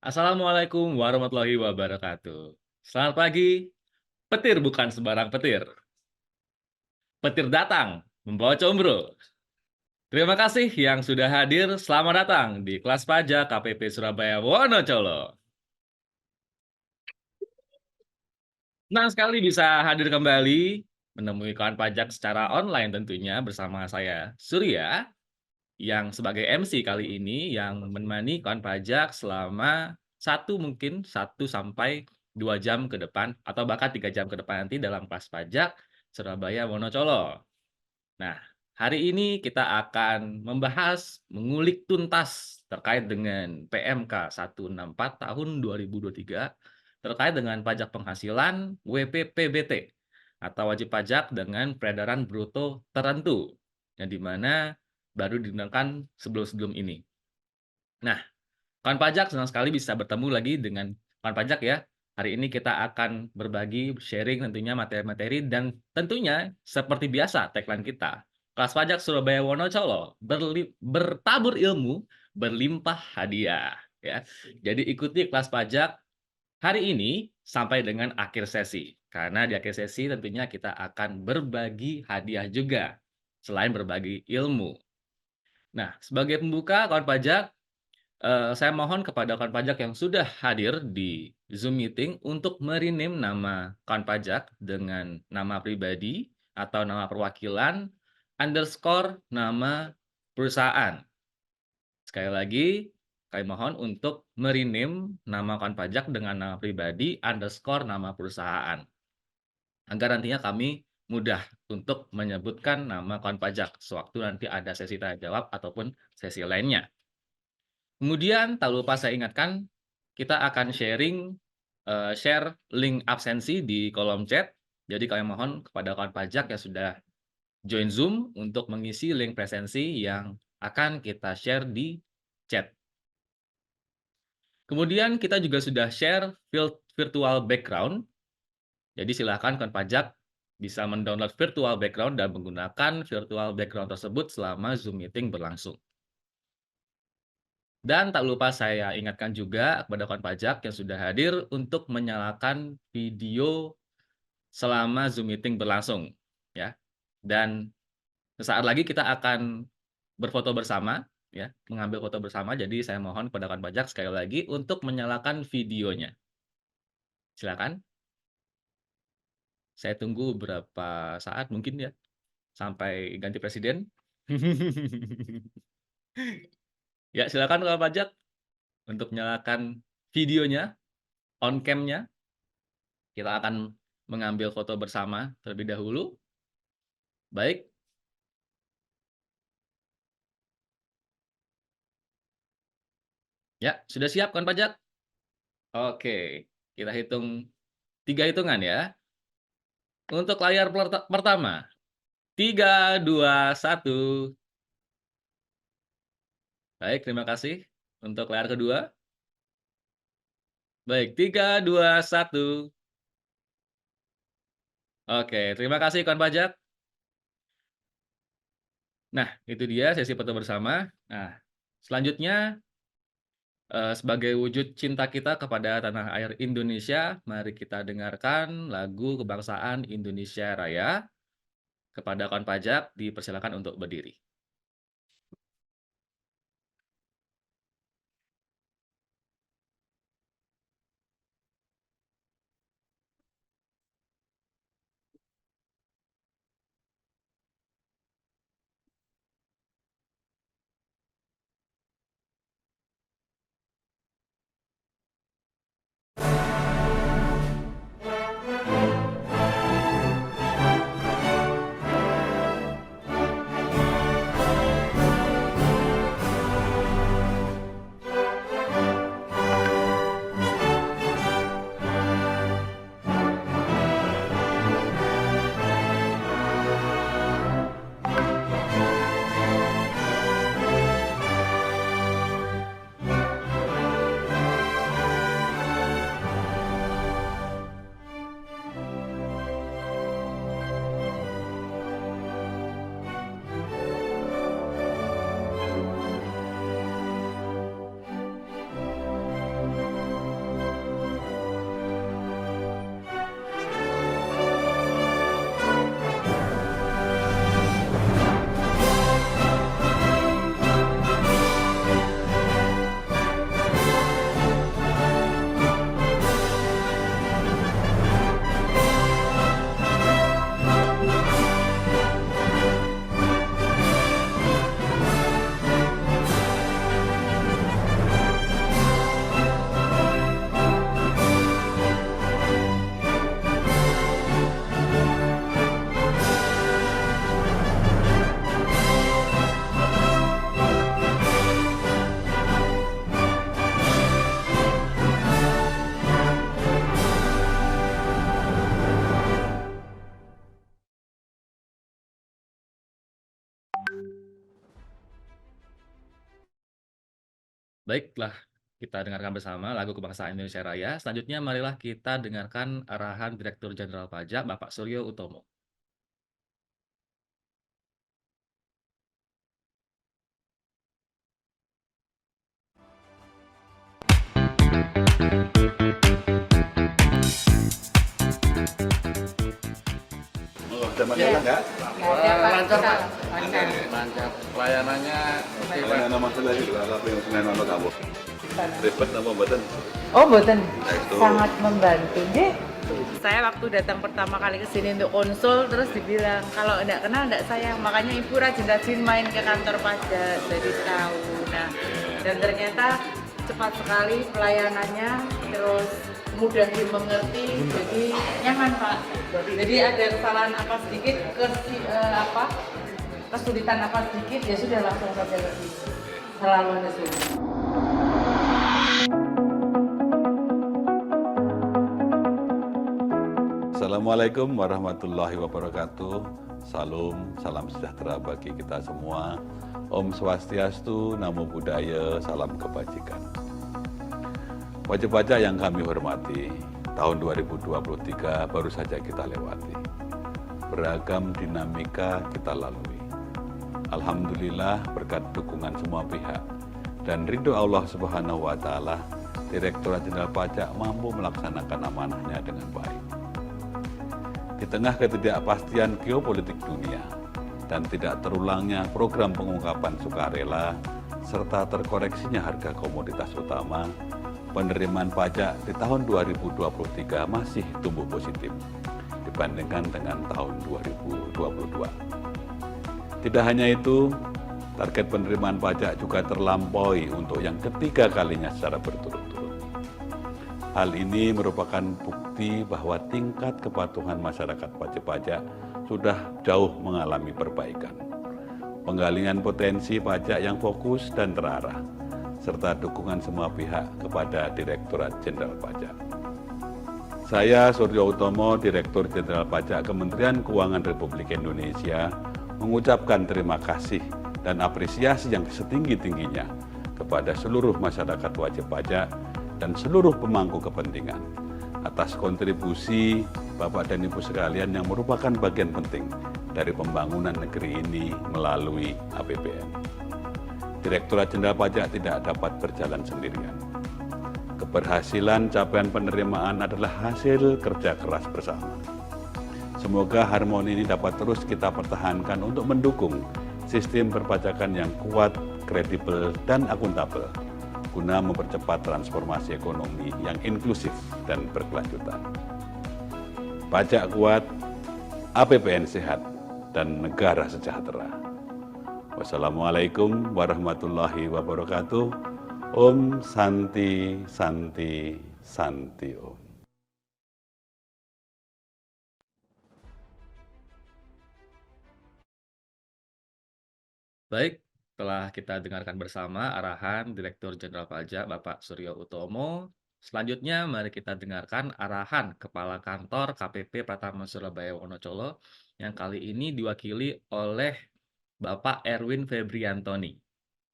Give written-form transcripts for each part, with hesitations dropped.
Assalamualaikum warahmatullahi wabarakatuh. Selamat pagi, petir bukan sembarang petir. Petir datang membawa combro. Terima kasih yang sudah hadir. Selamat datang di kelas pajak KPP Surabaya Wonocolo. Senang sekali bisa hadir kembali menemui kawan pajak secara online tentunya bersama saya Surya yang sebagai MC kali ini yang menemani kawan pajak selama mungkin 1 sampai 2 jam ke depan atau bahkan 3 jam ke depan nanti dalam kelas pajak Surabaya Wonocolo. Nah, hari ini kita akan membahas, mengulik tuntas terkait dengan PMK 164 tahun 2023 terkait dengan pajak penghasilan WPPBT atau wajib pajak dengan peredaran bruto tertentu, yang di mana baru digunakan sebelum-sebelum ini. Nah, kawan pajak senang sekali bisa bertemu lagi dengan kawan pajak ya. Hari ini kita akan berbagi, sharing tentunya materi-materi dan tentunya seperti biasa tagline kita, Kelas Pajak Surabaya Wonocolo, bertabur ilmu, berlimpah hadiah ya. Jadi ikuti kelas pajak hari ini sampai dengan akhir sesi. Karena di akhir sesi tentunya kita akan berbagi hadiah juga selain berbagi ilmu. Nah, sebagai pembuka kawan pajak, saya mohon kepada kawan pajak yang sudah hadir di Zoom meeting untuk me-rename nama kawan pajak dengan nama pribadi atau nama perwakilan, underscore nama perusahaan. Sekali lagi, kami mohon untuk me-rename nama kawan pajak dengan nama pribadi, underscore nama perusahaan. Agar nantinya kami mudah untuk menyebutkan nama kawan pajak sewaktu nanti ada sesi tanya jawab ataupun sesi lainnya. Kemudian tak lupa saya ingatkan, kita akan share link absensi di kolom chat. Jadi kami mohon kepada kawan pajak yang sudah join Zoom untuk mengisi link presensi yang akan kita share di chat. Kemudian kita juga sudah share virtual background. Jadi silakan kawan pajak bisa mendownload virtual background dan menggunakan virtual background tersebut selama Zoom meeting berlangsung. Dan tak lupa saya ingatkan juga kepada kawan pajak yang sudah hadir untuk menyalakan video selama Zoom meeting berlangsung, ya. Dan sesaat lagi kita akan berfoto bersama, ya, mengambil foto bersama. Jadi saya mohon kepada kawan pajak sekali lagi untuk menyalakan videonya. Silakan. Saya tunggu beberapa saat mungkin ya, sampai ganti presiden. Ya, silakan kawan pajak untuk menyalakan videonya, on cam-nya. Kita akan mengambil foto bersama terlebih dahulu. Baik. Ya, sudah siap kawan pajak? Oke, kita hitung 3 hitungan ya. Untuk layar pertama, 3, 2, 1. Baik, terima kasih. Untuk layar kedua. Baik, 3, 2, 1. Oke, terima kasih kawan pajak. Nah, itu dia sesi foto bersama. Nah, selanjutnya, sebagai wujud cinta kita kepada tanah air Indonesia, mari kita dengarkan lagu kebangsaan Indonesia Raya. Kepada kawan pajak, dipersilakan untuk berdiri. Baiklah, kita dengarkan bersama lagu kebangsaan Indonesia Raya. Selanjutnya marilah kita dengarkan arahan Direktur Jenderal Pajak Bapak Suryo Utomo. Oh, ada Iya. masalah nggak? Lancar, Pak. Lancar. Lancar. Pelayanannya oke, Pak. Ada nama masalah itu, apa yang senang nama kamu? Ribet nama mboten? Oh, mboten. Nah, itu. Sangat membantu. Nggih. Saya waktu datang pertama kali ke sini untuk konsul, terus dibilang kalau enggak kenal enggak sayang. Makanya ibu rajin-rajin main ke kantor pajak, jadi tahu. Nah, dan ternyata cepat sekali pelayanannya, terus mudah dimengerti, jadi nyaman Pak. Jadi ada kesalahan apa sedikit, kesulitan apa sedikit, ya sudah langsung saja lebih selalu ke sini. Assalamualaikum warahmatullahi wabarakatuh. Salam sejahtera bagi kita semua. Om Swastiastu, Namo Buddhaya, salam kebajikan. Wajib pajak yang kami hormati, tahun 2023 baru saja kita lewati. Beragam dinamika kita lalui. Alhamdulillah berkat dukungan semua pihak dan ridho Allah Subhanahu wa taala, Direktorat Jenderal Pajak mampu melaksanakan amanahnya dengan baik. Di tengah ketidakpastian geopolitik dunia dan tidak terulangnya program pengungkapan sukarela serta terkoreksinya harga komoditas utama, penerimaan pajak di tahun 2023 masih tumbuh positif dibandingkan dengan tahun 2022. Tidak hanya itu, target penerimaan pajak juga terlampaui untuk yang ketiga kalinya secara berturut-turut. Hal ini merupakan bukti bahwa tingkat kepatuhan masyarakat wajib pajak sudah jauh mengalami perbaikan. Penggalian potensi pajak yang fokus dan terarah, serta dukungan semua pihak kepada Direktorat Jenderal Pajak. Saya Suryo Utomo, Direktur Jenderal Pajak Kementerian Keuangan Republik Indonesia, mengucapkan terima kasih dan apresiasi yang setinggi-tingginya kepada seluruh masyarakat wajib pajak dan seluruh pemangku kepentingan atas kontribusi Bapak dan Ibu sekalian yang merupakan bagian penting dari pembangunan negeri ini melalui APBN. Direktorat Jenderal Pajak tidak dapat berjalan sendirian. Keberhasilan capaian penerimaan adalah hasil kerja keras bersama. Semoga harmoni ini dapat terus kita pertahankan untuk mendukung sistem perpajakan yang kuat, kredibel, dan akuntabel, guna mempercepat transformasi ekonomi yang inklusif dan berkelanjutan. Pajak kuat, APBN sehat, dan negara sejahtera. Wassalamualaikum warahmatullahi wabarakatuh. Om Santi Santi Santi Om. Baik, telah kita dengarkan bersama arahan Direktur Jenderal Pajak Bapak Suryo Utomo. Selanjutnya mari kita dengarkan arahan Kepala Kantor KPP Pratama Surabaya Wonocolo yang kali ini diwakili oleh Bapak Erwin Febriantoni.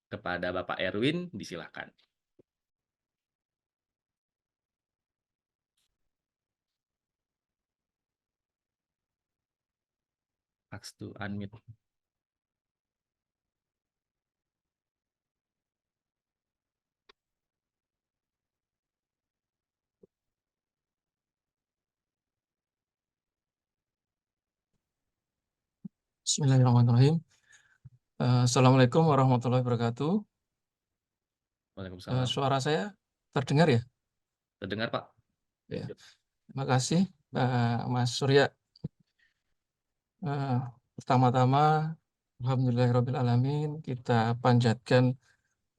Kepada Bapak Erwin, disilakan. Ask to unmute. Bismillahirrahmanirrahim. Assalamualaikum warahmatullahi wabarakatuh. Waalaikumsalam. Suara saya terdengar ya? Terdengar, Pak? Ya. Terima kasih, Mas Surya. Pertama-tama, alhamdulillahirrahmanirrahim, kita panjatkan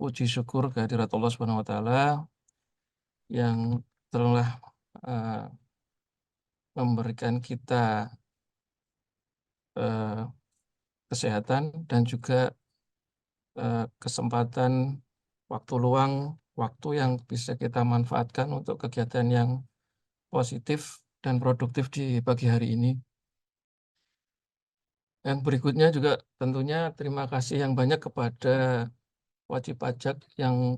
puji syukur kehadirat Allah Subhanahu wa taala yang telah memberikan kita kesehatan dan juga kesempatan waktu luang, waktu yang bisa kita manfaatkan untuk kegiatan yang positif dan produktif di pagi hari ini. Dan berikutnya juga tentunya terima kasih yang banyak kepada wajib pajak yang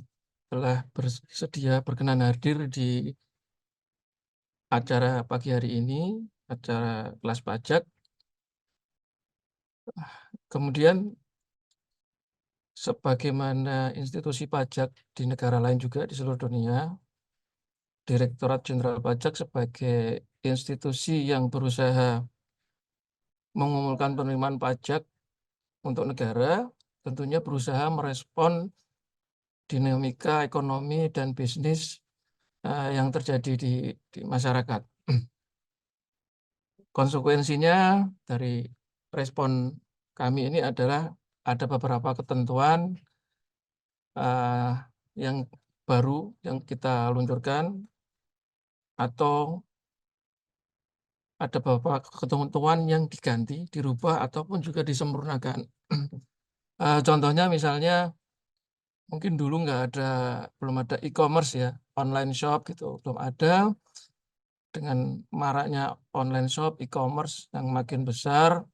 telah bersedia berkenan hadir di acara pagi hari ini, acara kelas pajak. Kemudian sebagaimana institusi pajak di negara lain juga di seluruh dunia, Direktorat Jenderal Pajak sebagai institusi yang berusaha mengumpulkan penerimaan pajak untuk negara, tentunya berusaha merespon dinamika ekonomi dan bisnis yang terjadi di masyarakat. Konsekuensinya dari respon kami ini adalah ada beberapa ketentuan yang baru yang kita luncurkan, atau ada beberapa ketentuan yang diganti, dirubah, ataupun juga disempurnakan. Contohnya misalnya mungkin dulu belum ada e-commerce ya, online shop gitu, belum ada. Dengan maraknya online shop, e-commerce yang makin besar,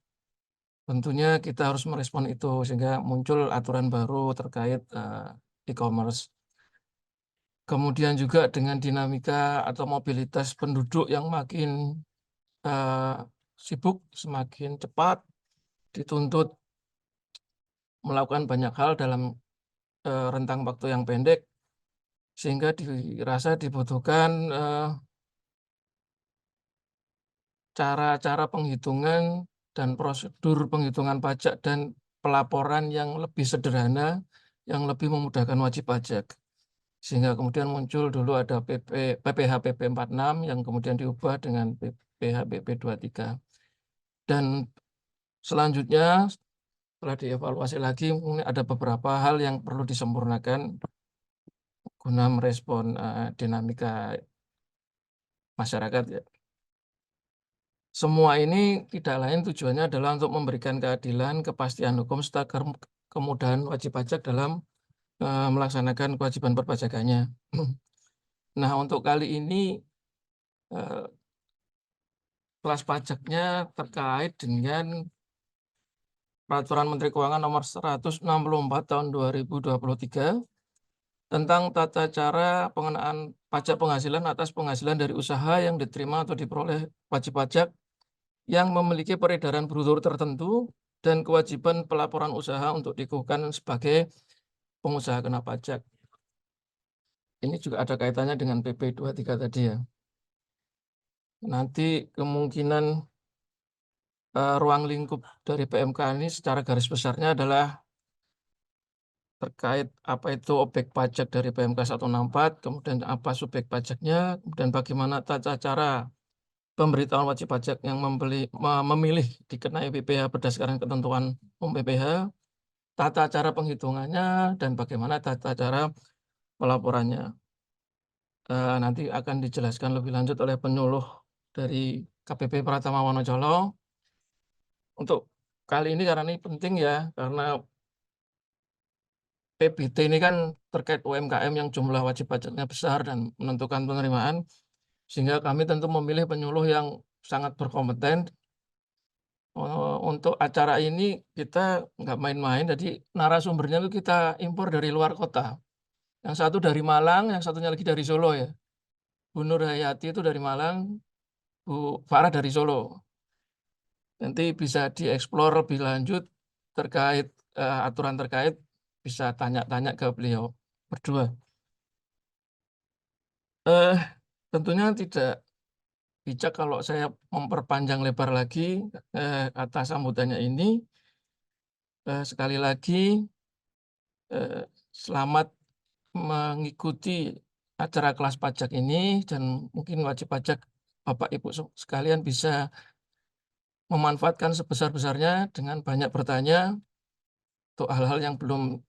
tentunya kita harus merespon itu sehingga muncul aturan baru terkait e-commerce. Kemudian juga dengan dinamika atau mobilitas penduduk yang makin sibuk, semakin cepat, dituntut melakukan banyak hal dalam rentang waktu yang pendek, sehingga dirasa dibutuhkan cara-cara penghitungan dan prosedur penghitungan pajak dan pelaporan yang lebih sederhana, yang lebih memudahkan wajib pajak. Sehingga kemudian muncul dulu ada PPh PP 46 yang kemudian diubah dengan PPh PP 23. Dan selanjutnya setelah dievaluasi lagi, mungkin ada beberapa hal yang perlu disempurnakan guna merespon dinamika masyarakat ya. Semua ini tidak lain tujuannya adalah untuk memberikan keadilan, kepastian hukum, serta kemudahan wajib pajak dalam melaksanakan kewajiban perpajakannya. Nah, untuk kali ini kelas pajaknya terkait dengan Peraturan Menteri Keuangan Nomor 164 Tahun 2023 tentang tata cara pengenaan pajak penghasilan atas penghasilan dari usaha yang diterima atau diperoleh wajib pajak yang memiliki peredaran bruto tertentu dan kewajiban pelaporan usaha untuk dikukuhkan sebagai pengusaha kena pajak. Ini juga ada kaitannya dengan PP 23 tadi ya. Nanti kemungkinan ruang lingkup dari PMK ini secara garis besarnya adalah terkait apa itu objek pajak dari PMK 164, kemudian apa subjek pajaknya, kemudian bagaimana tata cara pemberitahuan wajib pajak yang memilih dikenai PPh berdasarkan ketentuan PPh, tata cara penghitungannya, dan bagaimana tata cara pelaporannya. Nanti akan dijelaskan lebih lanjut oleh penyuluh dari KPP Pratama Wonocolo. Untuk kali ini karena ini penting ya, karena PBT ini kan terkait UMKM yang jumlah wajib pajaknya besar dan menentukan penerimaan, sehingga kami tentu memilih penyuluh yang sangat berkompeten. Untuk acara ini kita nggak main-main, jadi narasumbernya itu kita impor dari luar kota. Yang satu dari Malang, yang satunya lagi dari Solo ya. Bu Nur Hayati itu dari Malang, Bu Farah dari Solo. Nanti bisa dieksplor lebih lanjut terkait aturan terkait, bisa tanya-tanya ke beliau berdua. Tentunya tidak bijak kalau saya memperpanjang lebar lagi kata sambutannya ini. Sekali lagi, selamat mengikuti acara kelas pajak ini, dan mungkin wajib pajak Bapak Ibu sekalian bisa memanfaatkan sebesar-besarnya dengan banyak bertanya untuk hal-hal yang belum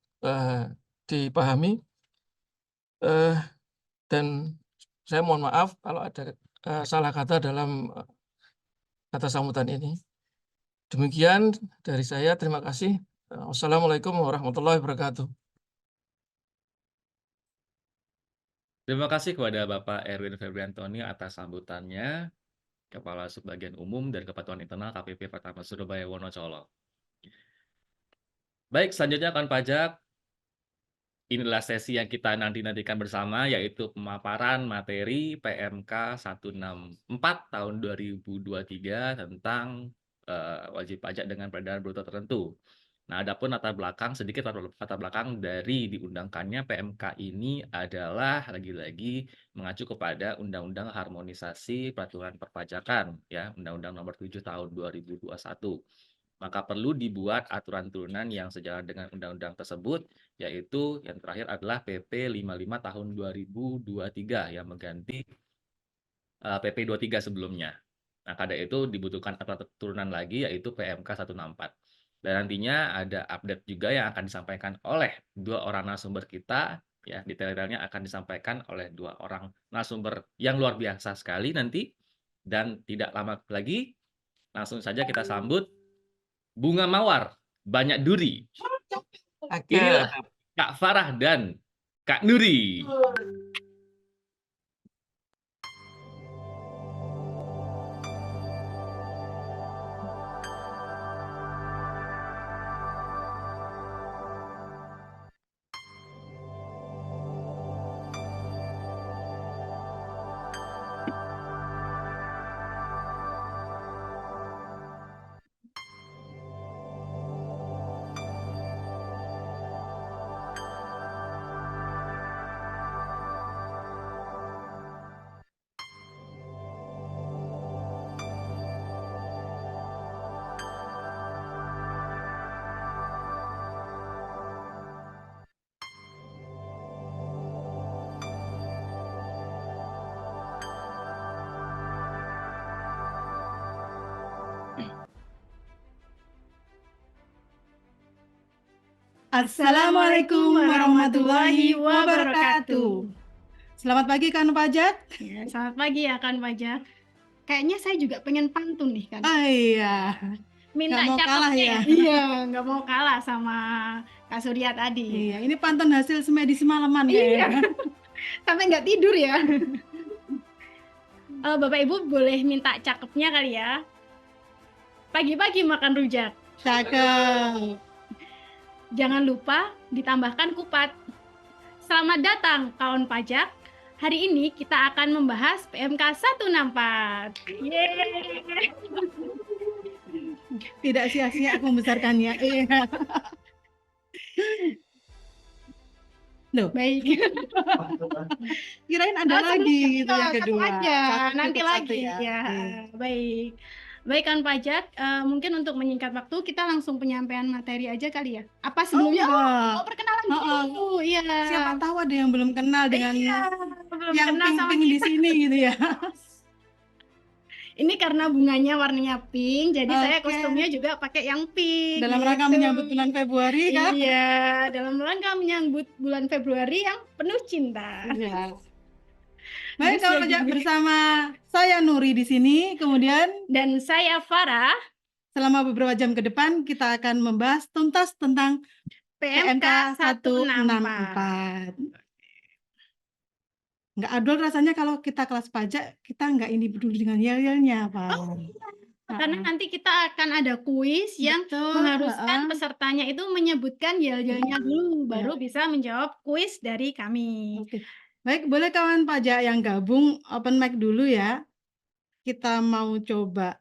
dipahami. Dan saya mohon maaf kalau ada salah kata dalam kata sambutan ini. Demikian dari saya, terima kasih. Wassalamualaikum warahmatullahi wabarakatuh. Terima kasih kepada Bapak Erwin Febriantoni atas sambutannya, Kepala Subbagian Umum dan Kepatuhan Internal KPP Pratama Surabaya Wonocolo. Baik, selanjutnya akan pajak inilah sesi yang kita nanti-nantikan bersama, yaitu pemaparan materi PMK 164 tahun 2023 tentang wajib pajak dengan peredaran bruto tertentu. Nah, adapun sedikit latar belakang dari diundangkannya PMK ini adalah lagi-lagi mengacu kepada Undang-Undang Harmonisasi Peraturan Perpajakan, ya, Undang-Undang Nomor 7 Tahun 2021. Maka perlu dibuat aturan turunan yang sejalan dengan undang-undang tersebut, yaitu yang terakhir adalah PP 55 tahun 2023 yang mengganti PP 23 sebelumnya. Nah, karena itu dibutuhkan aturan turunan lagi, yaitu PMK 164. Dan nantinya ada update juga yang akan disampaikan oleh 2 orang narasumber kita, ya, detail-detailnya akan disampaikan oleh 2 orang narasumber yang luar biasa sekali nanti. Dan tidak lama lagi, langsung saja kita sambut Bunga Mawar, Banyak Duri. Inilah Kak Farah dan Kak Nuri. Assalamualaikum warahmatullahi wabarakatuh. Selamat pagi kan Pajak. Ya, selamat pagi ya kan Pajak. Kayaknya saya juga pengen pantun nih kan. Ah iya, Minta nggak mau kalah cakepnya ya. Iya, nggak mau kalah sama Kak Surya tadi. Iya, ini pantun hasil semedi semalaman Iya. kayaknya. Sampai nggak tidur ya. Bapak Ibu boleh minta cakepnya kali ya. Pagi-pagi makan rujak. Cakep. Jangan lupa ditambahkan kupat. Selamat datang kawan pajak. Hari ini kita akan membahas PMK 164. Yeay. Tidak sia-sia aku membesarkannya. Iya. Loh, Baik. kirain ada Oh, lagi sebelum- gitu yang satu kedua. aja, Satu nanti cukup satu lagi ya. Iya. Baik. Baik kan pajak, mungkin untuk menyingkat waktu kita langsung penyampaian materi aja kali ya. Apa sebelumnya? enggak. Perkenalan Oh, dulu. Iya. Siapa tahu ada yang belum kenal dengan Iya, belum yang kenal sama pink-pink di kita. sini gitu ya. Ini karena bunganya warnanya pink, jadi saya Oke. kostumnya juga pakai yang pink. Dalam rangka gitu. menyambut bulan Februari kan? Iya, dalam rangka menyambut bulan Februari yang penuh cinta. Iya. Baik, Harus kalau ya Pajak gini. bersama saya Nuri di sini, kemudian Dan saya Farah, selama beberapa jam ke depan kita akan membahas tuntas tentang PMK 164. 164. Nggak adol rasanya kalau kita kelas pajak, kita nggak ini peduli dengan yel-yelnya, Pak. Karena nanti kita akan ada kuis yang Betul, mengharuskan pesertanya itu menyebutkan yel-yelnya dulu, Ya. baru bisa menjawab kuis dari kami. Oke. Baik, boleh kawan pajak yang gabung open mic dulu ya. Kita mau coba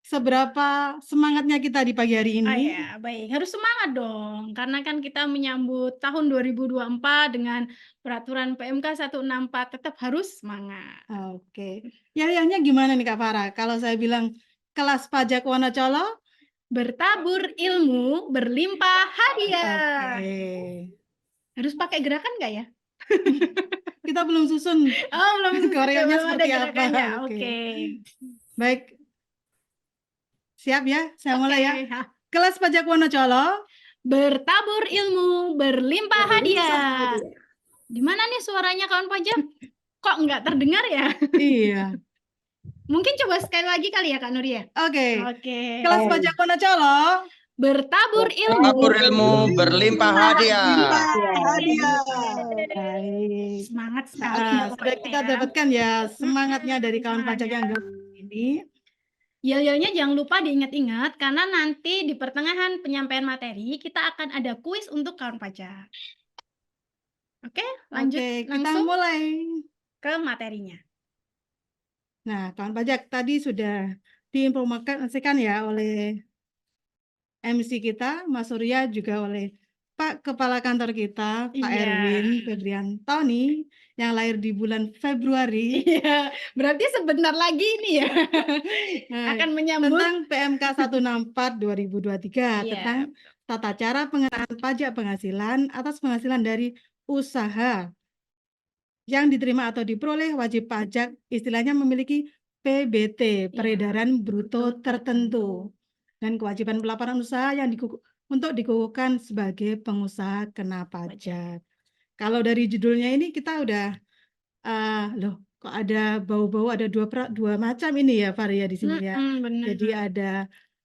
seberapa semangatnya kita di pagi hari Ah ini. ya, baik. Harus semangat dong, karena kan kita menyambut tahun 2024 dengan peraturan PMK 164, tetap harus semangat. Oke. Yel-yelnya gimana nih Kak Farah? Kalau saya bilang kelas pajak Wonocolo, Bertabur ilmu, berlimpah hadiah. oke. Harus pakai gerakan nggak ya? Kita belum susun Oh, belum koreonya belum ada seperti apa. gerakannya. Oke. Oke. Baik. Siap ya? Saya mulai ya. Oke. Kelas pajak Wonocolo. Bertabur ilmu, berlimpah hadiah. Gimana nih suaranya kawan pajak? Kok nggak terdengar ya? Iya. Mungkin coba sekali lagi kali ya Kak Nur ya? Oke. Oke. Kelas pajak Wonocolo. Bertabur ilmu. Bertabur ilmu, berlimpah hadiah. Hadiah. Baik. Semangat sekali. Sudah kita dapatkan ya semangatnya dari kawan pajak yang gabung ini. Yel-yelnya jangan lupa diingat-ingat karena nanti di pertengahan penyampaian materi kita akan ada kuis untuk kawan pajak. Oke, lanjut Oke, kita langsung mulai. ke materinya. Nah, kawan pajak tadi sudah diinformasikan ya oleh MC kita, Mas Surya, juga oleh Pak Kepala Kantor kita, Pak Iya. Erwin Febriantoni, yang lahir di bulan Februari. Iya, berarti sebentar lagi ini ya Nah, akan menyambut. tentang PMK 164 2023 Iya, tentang tata cara pengenaan pajak penghasilan atas penghasilan dari usaha yang diterima atau diperoleh wajib pajak, istilahnya memiliki PBT, Iya. peredaran bruto tertentu, dan kewajiban pelaporan usaha yang untuk dikukuhkan sebagai pengusaha kena pajak. Kalau dari judulnya ini kita udah loh, kok ada bau-bau, ada dua macam ini ya, Varia di sini ya. Benar. Jadi ada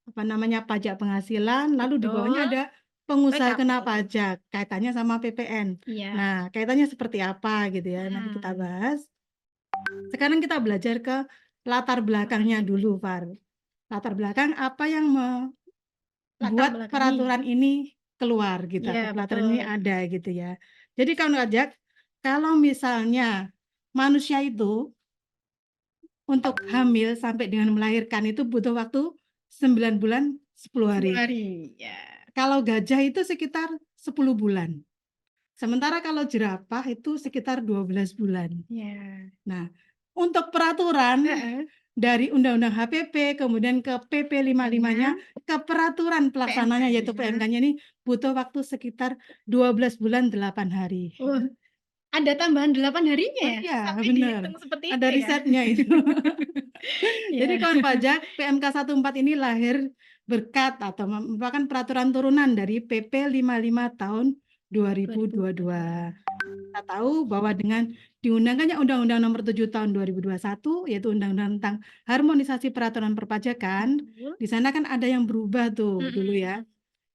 apa namanya pajak penghasilan, lalu di bawahnya Betul. ada pengusaha kena PKP. pajak, kaitannya sama PPN. Iya. Nah, kaitannya seperti apa gitu ya, nanti kita bahas. Sekarang kita belajar ke latar belakangnya dulu, Far. Latar belakang apa yang membuat belakang peraturan ini keluar gitu, Iya, atau peraturan ini betul. ada gitu ya. Jadi kawan pajak, kalau misalnya manusia itu untuk hamil sampai dengan melahirkan itu butuh waktu 9 bulan 10 hari. 10 hari, ya. Kalau gajah itu sekitar 10 bulan. Sementara kalau jerapah itu sekitar 12 bulan. Ya. Nah, untuk peraturan dari Undang-Undang HPP kemudian ke PP 55-nya ke peraturan pelaksananya yaitu PMK-nya ini butuh waktu sekitar 12 bulan 8 hari. Oh, ada tambahan 8 harinya ya? Iya, Sampai benar. dihitung seperti Ada itu ya? risetnya itu. Jadi Iya. kawan pajak, PMK 14 ini lahir berkat atau merupakan peraturan turunan dari PP 55 tahun 2022. Kita tahu bahwa dengan diundangkannya Undang-Undang Nomor 7 tahun 2021 yaitu Undang-Undang tentang Harmonisasi Peraturan Perpajakan, di sana kan ada yang berubah tuh dulu ya.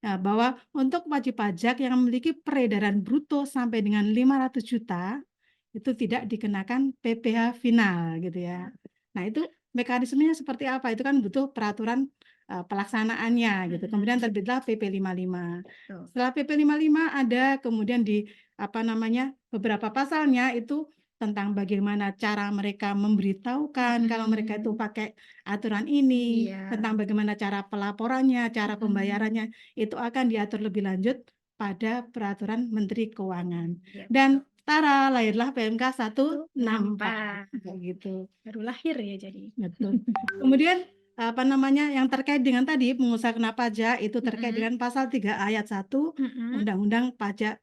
Nah, bahwa untuk wajib pajak yang memiliki peredaran bruto sampai dengan 500 juta itu tidak dikenakan PPh final gitu ya. Nah, itu mekanismenya seperti apa? Itu kan butuh peraturan pelaksanaannya gitu. Kemudian terbitlah PP 55. Setelah PP 55 ada kemudian di apa namanya beberapa pasalnya itu tentang bagaimana cara mereka memberitahukan kalau mereka itu pakai aturan ini, tentang bagaimana cara pelaporannya, cara pembayarannya, itu akan diatur lebih lanjut pada peraturan Menteri Keuangan. Dan tara, lahirlah PMK 164 kayak gitu. Baru lahir ya jadi. Betul. Kemudian apa namanya yang terkait dengan tadi pengusaha kena pajak itu terkait dengan pasal 3 ayat 1 Undang-Undang Pajak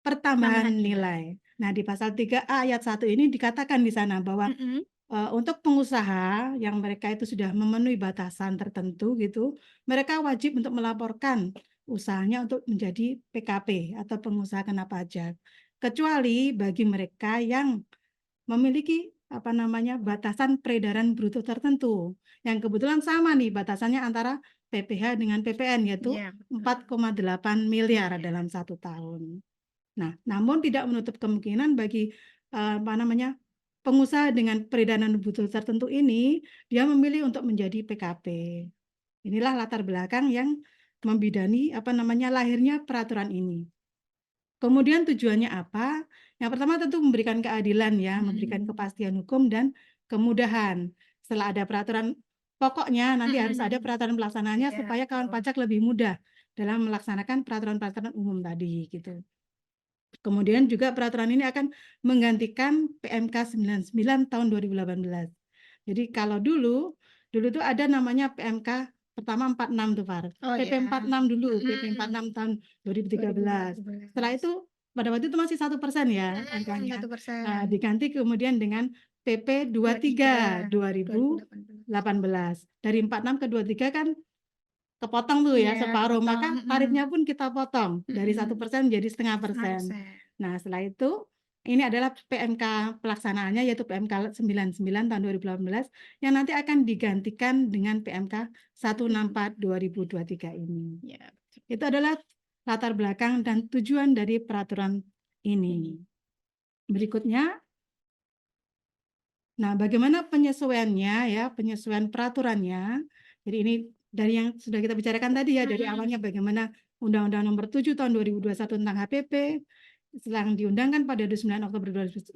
Pertambahan Nilai. Nah, di pasal 3A ayat 1 ini dikatakan di sana bahwa untuk pengusaha yang mereka itu sudah memenuhi batasan tertentu gitu, mereka wajib untuk melaporkan usahanya untuk menjadi PKP atau pengusaha kena pajak. Kecuali bagi mereka yang memiliki apa namanya batasan peredaran bruto tertentu yang kebetulan sama nih batasannya antara PPh dengan PPN yaitu 4,8 miliar dalam 1 tahun. Nah, namun tidak menutup kemungkinan bagi apa namanya pengusaha dengan peredaran bruto tertentu ini dia memilih untuk menjadi PKP. Inilah latar belakang yang membidani apa namanya lahirnya peraturan ini. Kemudian tujuannya apa? Yang pertama tentu memberikan keadilan ya, memberikan kepastian hukum dan kemudahan. Setelah ada peraturan pokoknya, nanti harus ada peraturan pelaksanaannya supaya kawan pajak lebih mudah dalam melaksanakan peraturan-peraturan umum tadi gitu. Kemudian juga peraturan ini akan menggantikan PMK 99 tahun 2018. Jadi kalau dulu tuh ada namanya PMK pertama 46 tuh Far. PP 46 dulu, PP 46 tahun 2013. Setelah itu pada waktu itu masih 1% ya angkanya. 1%. Diganti kemudian dengan PP 23 2018. Dari 46 ke 23 kan kepotong tuh ya separuh, maka tarifnya pun kita potong dari 1% menjadi 0,5%. Nah, setelah itu ini adalah PMK pelaksanaannya yaitu PMK 99 tahun 2018 yang nanti akan digantikan dengan PMK 164 2023 ini. Itu adalah latar belakang dan tujuan dari peraturan ini. Berikutnya, nah bagaimana penyesuaiannya ya, penyesuaian peraturannya. Jadi ini dari yang sudah kita bicarakan tadi ya, dari awalnya bagaimana Undang-Undang Nomor 7 tahun 2021 tentang HPP, setelah diundangkan pada 29 Oktober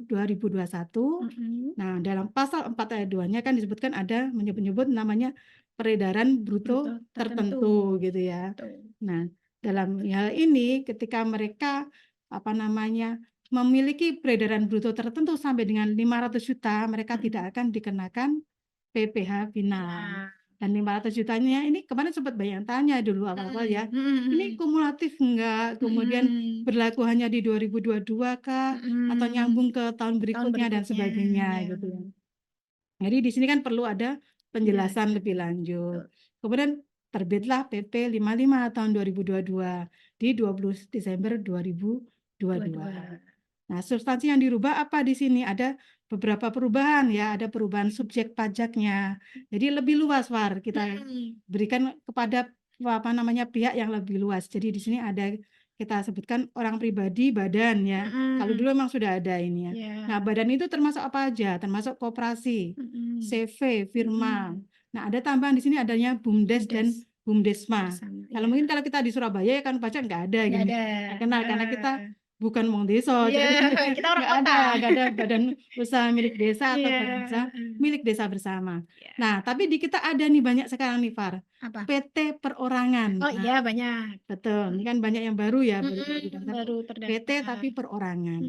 2021. Nah, dalam pasal 4 ayat 2-nya kan disebutkan ada menyebut-nyebut namanya peredaran bruto Bruto tertentu gitu ya. Betul. Nah, dalam hal ini ketika mereka memiliki peredaran bruto tertentu sampai dengan 500 juta, mereka tidak akan dikenakan PPh final. Nah. Dan 500 jutanya ini kemarin sempat banyak tanya dulu awal-awal ya. Ini kumulatif enggak? Kemudian berlaku hanya di 2022 kah? Atau nyambung ke tahun berikutnya dan sebagainya ya. gitu ya. Jadi di sini kan perlu ada penjelasan Penjelasan. lebih lanjut. Kemudian terbitlah PP 55 tahun 2022 di 20 Desember 2022. Nah, substansi yang dirubah apa di sini? Ada beberapa perubahan ya, ada perubahan subjek pajaknya. Jadi lebih luas, War. Kita berikan kepada pihak yang lebih luas. Jadi di sini ada kita sebutkan orang pribadi, badan ya. Kalau dulu memang sudah ada ini ya. Nah, badan itu termasuk apa aja? Termasuk koperasi, CV, firma. Nah, ada tambahan di sini adanya BUMDes dan BUMDesma. Kalau mungkin kalau kita di Surabaya ya kan pajak nggak ada gini. Nggak kenal karena kita bukan wong desa, jadi kita orang nggak ada badan usaha milik desa atau badan usaha milik desa bersama. Nah, tapi di kita ada nih banyak sekarang nih, Far. Apa? PT perorangan. Oh Nah, iya banyak. betul. Ini kan banyak yang baru ya, Baru terdaftar. PT tapi perorangan.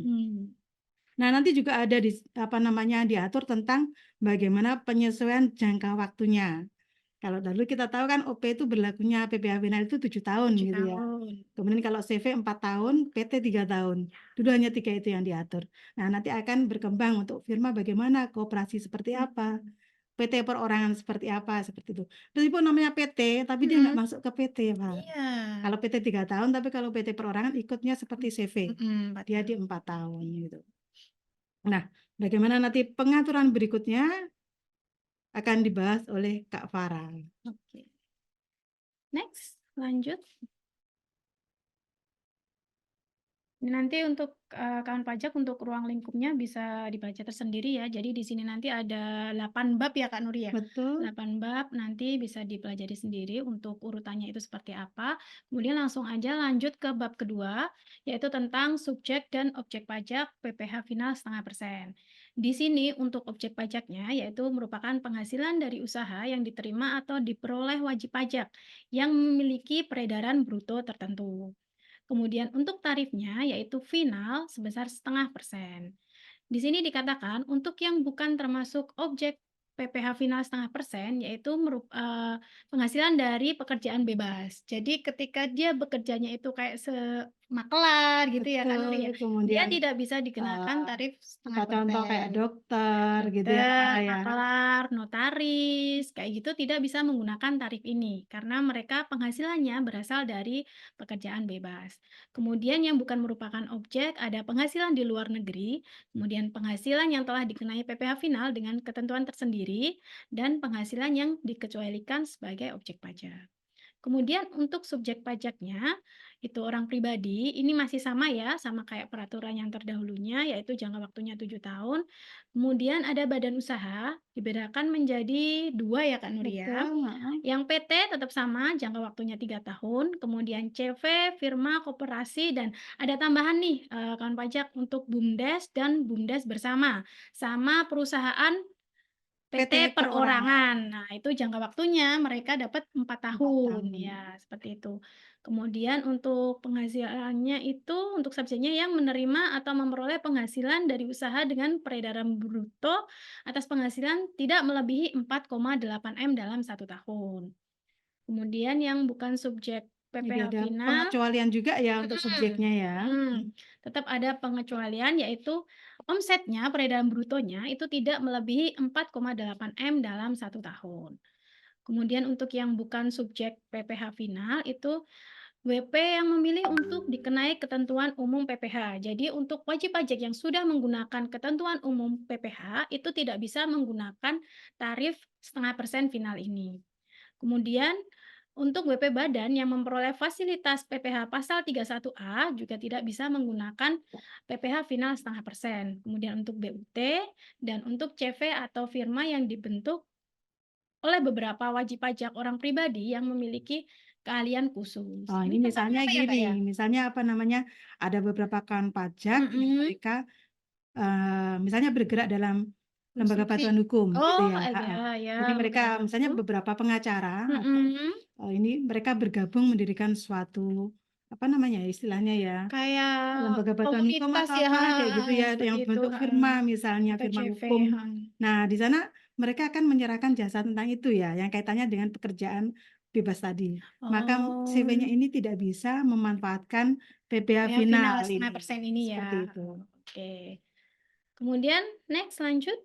Nah, nanti juga ada diatur tentang bagaimana penyesuaian jangka waktunya. Kalau dulu kita tahu kan OP itu berlakunya PPh final itu 7 tahun gitu ya. Kemudian kalau CV 4 tahun, PT 3 tahun. Dulu hanya 3 itu yang diatur. Nah, nanti akan berkembang untuk firma bagaimana, koperasi seperti apa, PT perorangan seperti apa, seperti itu. Meskipun namanya PT, tapi dia nggak masuk ke PT, Pak. Iya. Kalau PT 3 tahun, tapi kalau PT perorangan ikutnya seperti CV. Dia di 4 tahun gitu. Nah, bagaimana nanti pengaturan berikutnya akan dibahas oleh Kak Farah. Oke. Next, lanjut. Ini nanti untuk kawan pajak untuk ruang lingkupnya bisa dibaca tersendiri ya. Jadi di sini nanti ada 8 bab ya Kak Nuri ya. Betul. 8 bab nanti bisa dipelajari sendiri untuk urutannya itu seperti apa. Kemudian langsung aja lanjut ke bab kedua yaitu tentang subjek dan objek pajak PPh final 0,5%. Di sini untuk objek pajaknya yaitu merupakan penghasilan dari usaha yang diterima atau diperoleh wajib pajak yang memiliki peredaran bruto tertentu. Kemudian untuk tarifnya yaitu final sebesar 0,5%. Di sini dikatakan untuk yang bukan termasuk objek PPh final 0,5% yaitu penghasilan dari pekerjaan bebas. Jadi ketika dia bekerjanya itu kayak makelar gitu ya Kak Nuri ya. Betul, Dia kemudian tidak bisa dikenakan tarif contoh kayak 0,5%. dokter gitu ya, ya. Makelar, notaris, kayak gitu tidak bisa menggunakan tarif ini karena mereka penghasilannya berasal dari pekerjaan bebas. Kemudian yang bukan merupakan objek ada penghasilan di luar negeri, kemudian penghasilan yang telah dikenai PPh final dengan ketentuan tersendiri, dan penghasilan yang dikecualikan sebagai objek pajak. Kemudian untuk subjek pajaknya, itu orang pribadi, ini masih sama ya, sama kayak peraturan yang terdahulunya, yaitu jangka waktunya 7 tahun. Kemudian ada badan usaha, dibedakan menjadi 2 ya Kak Nuri ya. Betul, Yang PT tetap sama, jangka waktunya 3 tahun. Kemudian CV, firma, koperasi, dan ada tambahan nih, kawan pajak untuk BUMDes dan BUMDes bersama. Sama perusahaan PT perorangan. Nah, itu jangka waktunya mereka dapat 4 tahun. Ya, seperti itu. Kemudian untuk penghasilannya itu untuk subjeknya yang menerima atau memperoleh penghasilan dari usaha dengan peredaran bruto atas penghasilan tidak melebihi 4,8 M dalam 1 tahun. Kemudian yang bukan subjek Jadi PPh ada final, pengecualian juga ya untuk subjeknya ya. tetap ada pengecualian yaitu omsetnya, peredaran brutonya itu tidak melebihi 4,8 M dalam 1 tahun. Kemudian untuk yang bukan subjek PPh final itu WP yang memilih untuk dikenai ketentuan umum PPh. Jadi untuk wajib pajak yang sudah menggunakan ketentuan umum PPh itu tidak bisa menggunakan tarif 0,5% final ini. Kemudian untuk WP badan yang memperoleh fasilitas PPh pasal 31A juga tidak bisa menggunakan PPh final 0,5%. Kemudian untuk BUT dan untuk CV atau firma yang dibentuk oleh beberapa wajib pajak orang pribadi yang memiliki keahlian khusus. Oh, Ini ini misalnya contohnya apa ya, Kak, ya? gini, misalnya apa namanya, ada beberapa kawan pajak yang Mhm. mereka misalnya bergerak dalam lembaga Konstruksi. bantuan hukum gitu Oh, ya. iya ya, Jadi lembaga mereka bantuan misalnya hukum. beberapa pengacara atau Mhm. ini mereka bergabung mendirikan suatu apa namanya ya, istilahnya ya, Kayak lembaga bantuan hukum komunitas atau ya, apa kayak gitu ya, seperti yang itu, bentuk firma misalnya, atau firma CV, hukum. Nah, di sana mereka akan menyerahkan jasa tentang itu ya, yang kaitannya dengan pekerjaan bebas tadi. Maka CV-nya Oh, ini tidak bisa memanfaatkan PPh ya final final setengah ini. persen ini ya. Seperti itu. Oke. Kemudian next lanjut.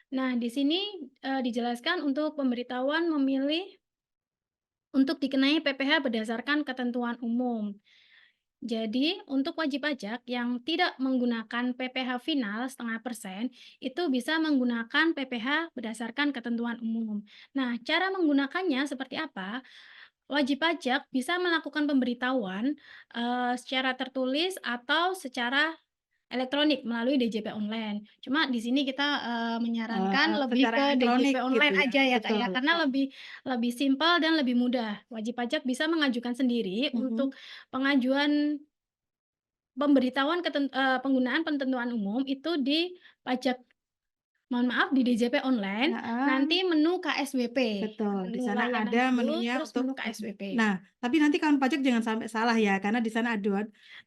Nah, di sini dijelaskan untuk pemberitahuan memilih untuk dikenai PPh berdasarkan ketentuan umum. Jadi, untuk wajib pajak yang tidak menggunakan PPh final setengah persen, itu bisa menggunakan PPh berdasarkan ketentuan umum. Nah, cara menggunakannya seperti apa? Wajib pajak bisa melakukan pemberitahuan secara tertulis atau secara elektronik melalui DJP online. Cuma di sini kita menyarankan lebih Secara ke elektronik DJP gitu online ya, aja ya, Kak, ya, betul. karena lebih lebih simpel dan lebih mudah. Wajib pajak bisa mengajukan sendiri untuk pengajuan pemberitahuan penggunaan ketentuan umum itu di pajak di DJP online, Heeh. nanti menu KSWP, Betul, di menu sana layanan ada dulu, menunya terus menu untuk KSWP. nah, tapi nanti kawan pajak jangan sampai salah ya, karena di sana ada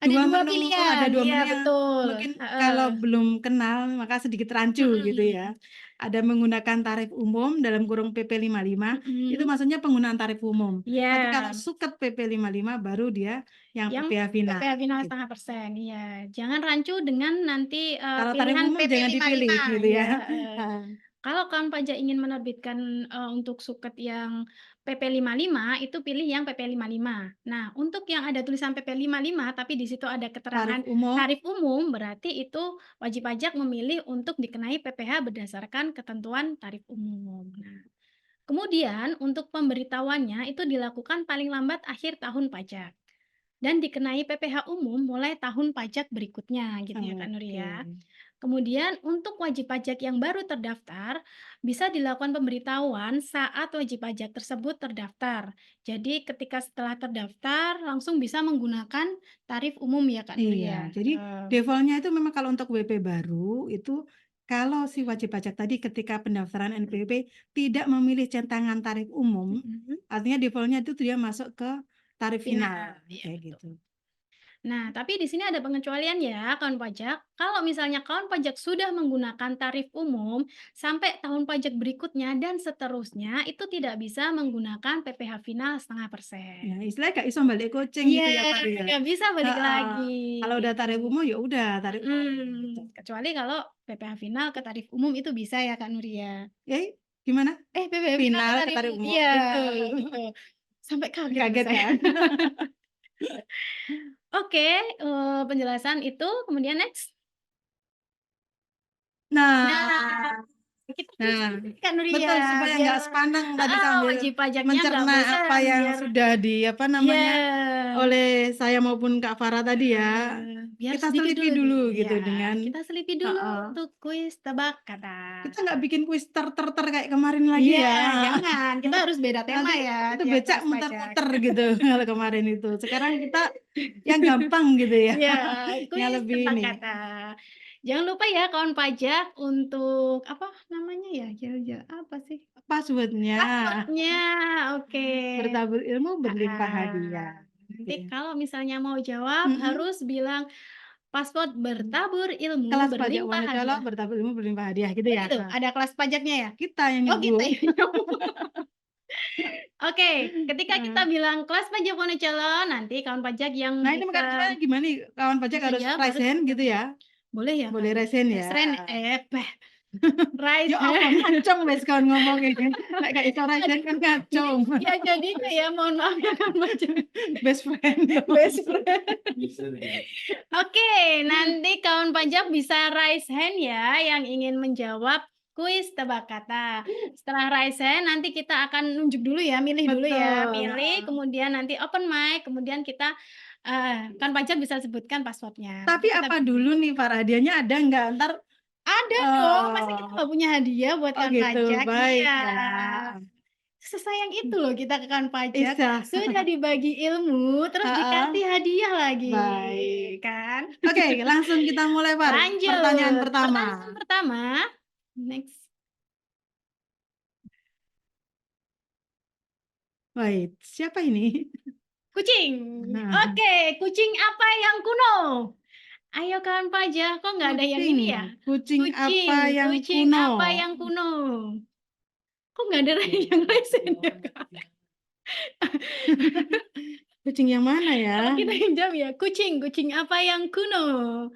Ada dua 2 menu, ada pilihan, dua iya menu yang betul, mungkin kalau heeh, belum kenal maka sedikit rancu gitu ya. mhm, Ada menggunakan tarif umum dalam kurung PP 55, itu mhm, maksudnya penggunaan tarif umum. Tapi kalau iya, suket PP 55 baru dia yang yang PPh final. PPh final Gitu. setengah persen, iya. Jangan rancu dengan nanti Kalau tarif pilihan umum PP jangan dipilih 55, gitu iya, ya. heeh. Kalau kawan pajak ingin menerbitkan untuk suket yang PP 55 itu pilih yang PP 55. Nah, untuk yang ada tulisan PP 55 tapi di situ ada keterangan Tarif umum tarif umum, berarti itu wajib pajak memilih untuk dikenai PPh berdasarkan ketentuan tarif umum. Nah, kemudian untuk pemberitahuannya itu dilakukan paling lambat akhir tahun pajak dan dikenai PPh umum mulai tahun pajak berikutnya gitu ya Kak Nur oke. ya. Kemudian untuk wajib pajak yang baru terdaftar, bisa dilakukan pemberitahuan saat wajib pajak tersebut terdaftar. Jadi ketika setelah terdaftar langsung bisa menggunakan tarif umum ya Kak Nur Iya, ya. jadi defaultnya itu memang kalau untuk WP baru itu kalau si wajib pajak tadi ketika pendaftaran NPWP tidak memilih centangan tarif umum, Mhm. artinya defaultnya itu dia masuk ke tarif final Final, iya kayak betul. gitu. Nah, tapi di sini ada pengecualian ya, kawan pajak. Kalau misalnya kawan pajak sudah menggunakan tarif umum sampai tahun pajak berikutnya dan seterusnya, itu tidak bisa menggunakan PPh final setengah Ya, persen. istilahnya gak iso balik kucing Iya, gitu ya Pak ya. nggak bisa balik Heeh. lagi. Kalau udah tarif gitu. umum ya udah tarif umum. Kecuali kalau PPh final ke tarif umum itu bisa ya Kak Nuria. Gimana? PPh final ke Final ke tarif tarif umum, umum. iya. Betul. Sampai kaget loh Kaget saya. kan? Oke, penjelasan itu kemudian next. Nah, Nah, kita nah, Kak Nuria betul supaya biar nggak sepaneng tadi sambil wajib pajaknya nggak mencerna apa bosan yang biar sudah di apa iya, namanya oleh saya maupun Kak Farah tadi ya. biar Kita sedikit selipi dulu nih, dulu iya, gitu dengan kita selipi dulu heeh. untuk kuis tebak kata. Kita nggak bikin kuis ter kayak kemarin lagi Iya, ya. jangan, kita harus beda tema Nanti ya itu tiap becak kelas pajak. muter-muter gitu kalau kemarin itu. Sekarang kita yang gampang gitu ya. Iya, Yang kuis lebih tebak ini. kata. Jangan lupa ya kawan pajak untuk apa namanya ya? Apa sih? Passwordnya Password-nya, oke. bertabur ilmu berlimpah hadiah. Nanti Oke. kalau misalnya mau jawab harus bilang password bertabur ilmu Kelas pajak berlimpah Wonocolo hadiah. bertabur ilmu berlimpah hadiah gitu Oh ya. gitu, ada kelas pajaknya ya? Kita yang Oh kita nyebut. ya. Oke, ketika kita bilang kelas pajak Wonocolo, nanti kawan pajak yang Nah ini mekanismenya gimana nih? Kawan pajak bisa harus jawab raise harus hand gitu ya? boleh ya Boleh Kak? raise hand ya? Raise hand, raise Ya apa hand. ngacung wes kawan ngomongin. Nek gak iso raise hand kan ngacung. Ya jadinya ya mohon maaf ya kawan pajak. Best friend. Best friend. Oke, nanti kawan pajak bisa raise hand ya yang ingin menjawab kuis tebak kata. Setelah raise hand nanti kita akan nunjuk dulu ya, milih dulu ya, Betul. milih kemudian nanti open mic, kemudian kita kawan pajak bisa sebutkan passwordnya. Tapi Kita apa dulu nih Pak hadiahnya ada nggak? Ntar ada dong, masa kita nggak punya hadiah buat oh kawan gitu, pajak? baik Iya. ya. Sesayang itu loh kita ke kawan pajak. Bisa. Sudah dibagi ilmu, terus Heeh. dikasih hadiah lagi. Baik. Kan? Oke, langsung kita mulai, Par. Lanjut. Pertanyaan pertama. Pertanyaan pertama. Next. Wait, siapa ini? Kucing. Nah. Oke, kucing apa yang kuno? Ayo kawan pajak, kok nggak ada yang ini ya? Kucing apa yang kucing kuno? apa yang kuno? Kok nggak ada yang resen ya, Kak? Kucing yang mana ya? Kita yang jawab ya, kucing apa yang kuno?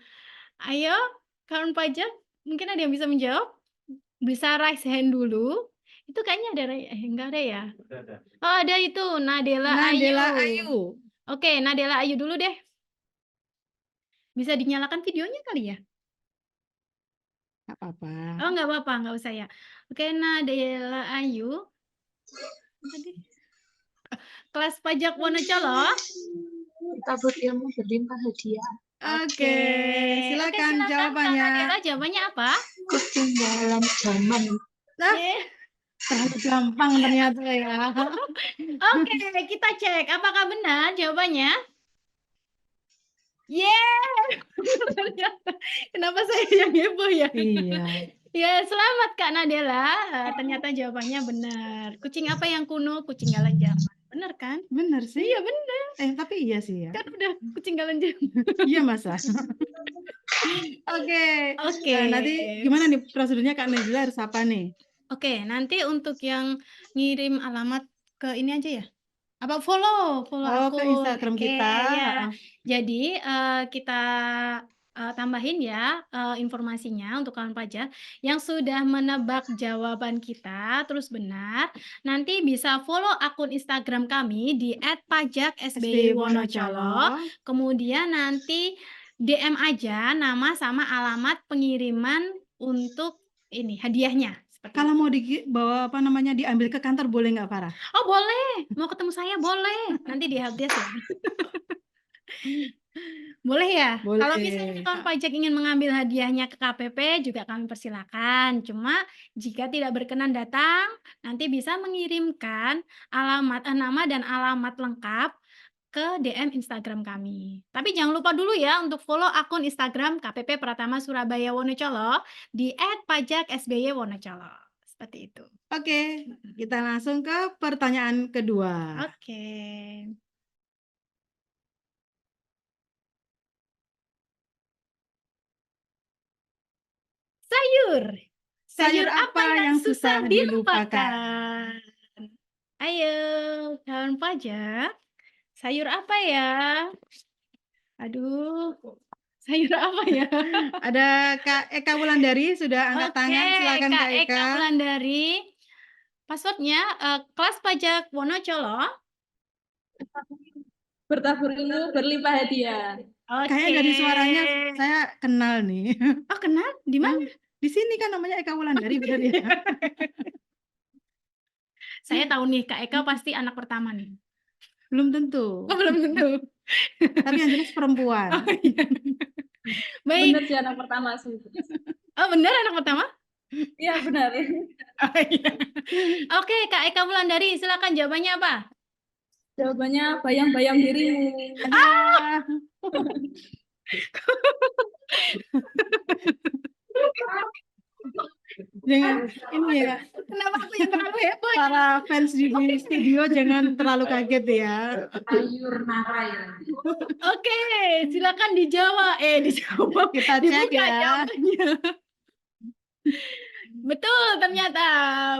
Ayo, kawan pajak, mungkin ada yang bisa menjawab? Bisa raise hand dulu. Itu kayaknya ada, enggak ada ya? Oh, ada itu, Nadela Ayu. Oke, Nadela Ayu dulu deh. Bisa dinyalakan videonya kali ya? Nggak apa-apa. Oh, nggak apa-apa, nggak usah ya. Oke, Nadela Ayu. Kelas pajak Wonocolo. Tabur ilmu berlimpah hadiah. Oke, silakan jawabannya. Kak Nadela, jawabannya apa? Ketinggalan zaman. Nah, terlalu gampang ternyata ya. Oke, kita cek apakah benar jawabannya. Yeah. Kenapa saya yang heboh ya? Iya. Ya, selamat Kak Nadela. Ternyata jawabannya benar. Kucing apa yang kuno? Kucinggalan zaman. Benar kan? Benar sih. Iya, benar. Tapi iya sih ya. Kan udah kucinggalan zaman. Iya, Masa. Oke. Oke. Nanti gimana nih prosedurnya, Kak Najla harus apa nih? Oke, nanti untuk yang ngirim alamat ke ini aja ya. Apa follow Ke akun. Instagram Oke, kita. ya. Jadi kita tambahin ya informasinya untuk kawan pajak yang sudah menebak jawaban kita terus benar, nanti bisa follow akun Instagram kami di @pajaksbywonocolo. Kemudian nanti DM aja nama sama alamat pengiriman untuk ini hadiahnya. Kalau mau dibawa diambil ke kantor boleh nggak, Farah? Oh, boleh. Mau ketemu saya boleh. Nanti di helpdesk ya. Boleh ya? Boleh. Kalau misalnya kawan pajak ingin mengambil hadiahnya ke KPP juga kami persilakan. Cuma jika tidak berkenan datang, nanti bisa mengirimkan alamat nama dan alamat lengkap ke DM Instagram kami. Tapi jangan lupa dulu ya untuk follow akun Instagram KPP Pratama Surabaya Wonocolo di @pajaksbywonocolo. Seperti itu. Oke, kita langsung ke pertanyaan kedua. Oke. Sayur apa yang susah dilupakan? Ayo, kawan pajak. Sayur apa ya? Aduh, sayur apa ya? Ada Kak Eka Wulandari sudah angkat tangan. Silakan Kak Eka. Wulandari. Passwordnya kelas pajak Wonocolo. Bertabur ilmu berlimpah hadiah. Kayaknya dari suaranya saya kenal nih. Oh, kenal? Di mana? Di sini kan namanya Eka Wulandari, benar ya? Saya tahu nih, Kak Eka pasti anak pertama nih. Belum tentu. Oh, belum tentu. Tapi yang jelas perempuan. Oh, iya. Baik. Benar sih anak pertama sih. Oh, benar anak pertama? Iya benar. Oh, iya. Oke, Kak Eka Wulandari, silakan jawabannya apa? Jawabannya bayang-bayang dirimu. Jangan ini ya. Kenapa aku yang terlalu heboh? Para fans di studio jangan terlalu kaget ya. Sayur narai. Oke, silakan dijawab. Dijawab. Kita cek Dibuka ya. jawabannya. Betul ternyata.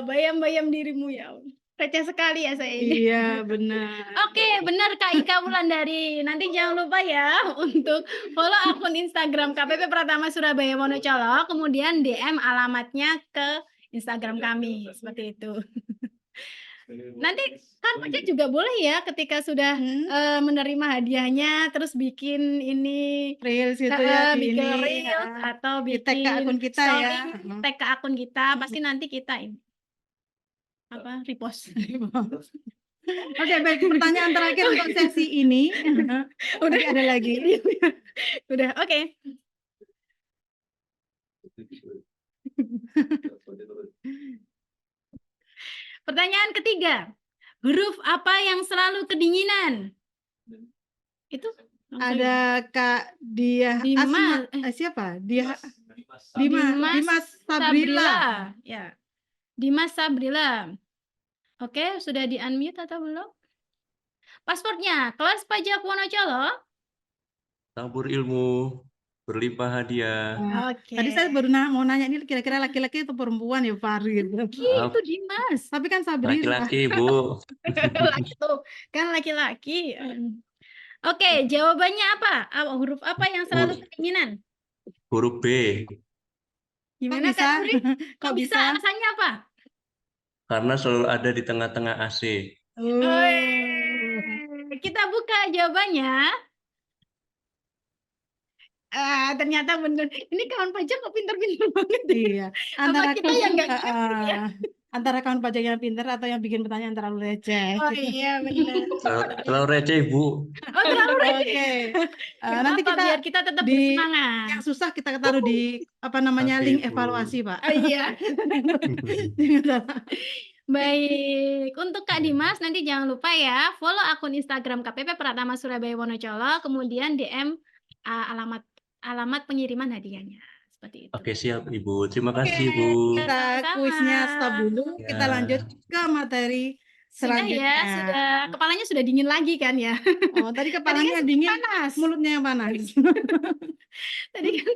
Bayam-bayam dirimu ya. Receh sekali ya saya ini. Iya, benar. Oke, benar Kak Ika Wulandari. Nanti jangan lupa ya untuk follow akun Instagram KPP Pratama Surabaya Wonocolo, kemudian DM alamatnya ke Instagram kami. Seperti itu. Nanti kan pajak juga boleh ya ketika sudah menerima hadiahnya terus bikin ini Reels itu ya, bikin ini reels atau bikin tag ke akun kita story, ya. tag ke akun kita, pasti nanti kita ini repost. Oke, baik, pertanyaan terakhir untuk sesi ini. Udah ada lagi. Udah, oke. Pertanyaan ketiga. Huruf apa yang selalu kedinginan? Itu langsung Ada Kak Dia Asma, Dimas, siapa? Dimas Dimas Sabrila. Sabrila. Ya. Dimas Sabrila. Oke, sudah di-unmute atau belum? Pasportnya, kelas pajak Wonocolo. Tabur ilmu, berlimpah hadiah. Nah, Oke. tadi saya baru mau nanya ini kira-kira laki-laki atau perempuan ya Far gitu. Itu Dimas. Tapi kan Sabrila. Laki-laki, Bu. Laki tuh, kan laki-laki. Oke, jawabannya apa? Huruf apa yang selalu kedinginan? Huruf B, Gimana bisa? Kak Suri? Kok bisa? Alasannya apa? karena selalu ada di tengah-tengah AC. Kita buka jawabannya. Ternyata bener. Ini kawan pajak kok pinter-pinter banget. Iya. Antara kita yang nggak ngerti ya? Antara kawan pajak yang pinter atau yang bikin pertanyaan terlalu receh. Oh iya benar. Terlalu receh, Bu. Oh terlalu receh. Oke. Nggak Nanti apa-apa, biar kita tetap bersemangat. yang susah kita taruh di link Bu. evaluasi, Pak. Oh iya. Baik, untuk Kak Dimas nanti jangan lupa ya follow akun Instagram KPP Pratama Surabaya Wonocolo, kemudian DM alamat pengiriman hadiahnya. Seperti itu. Oke, siap, Ibu. Terima kasih, Bu. Kita kuisnya stop dulu. Ya. Kita lanjut ke materi Sudah selanjutnya. ya, sudah kepalanya sudah dingin lagi kan ya. Oh, tadi kepalanya dingin, Panas. mulutnya yang panas. Tadi kan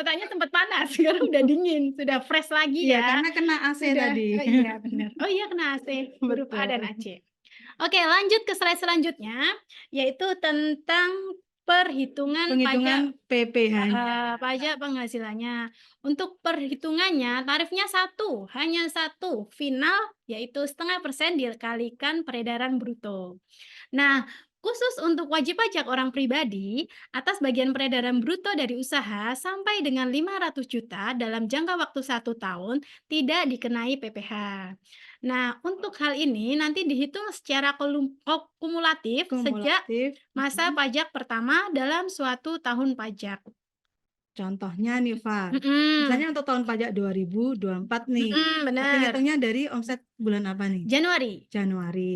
otaknya sempat panas, sekarang udah dingin, sudah fresh lagi Iya, ya. karena kena AC tadi. Oh iya benar. Oh iya kena AC, huruf A dan AC. Oke, lanjut ke slide selanjutnya, yaitu tentang perhitungan Penghitungan PPh. pajak penghasilannya. Untuk perhitungannya, tarifnya hanya satu, final yaitu 0,5% dikalikan peredaran bruto. Nah, khusus untuk wajib pajak orang pribadi, atas bagian peredaran bruto dari usaha sampai dengan 500 juta dalam jangka waktu 1 tahun tidak dikenai PPh. Nah, untuk hal ini nanti dihitung secara kumulatif sejak masa pajak pertama dalam suatu tahun pajak. Contohnya nih, Far. Misalnya untuk tahun pajak 2024 nih. Benar. Hitungnya dari omset bulan apa nih? Januari.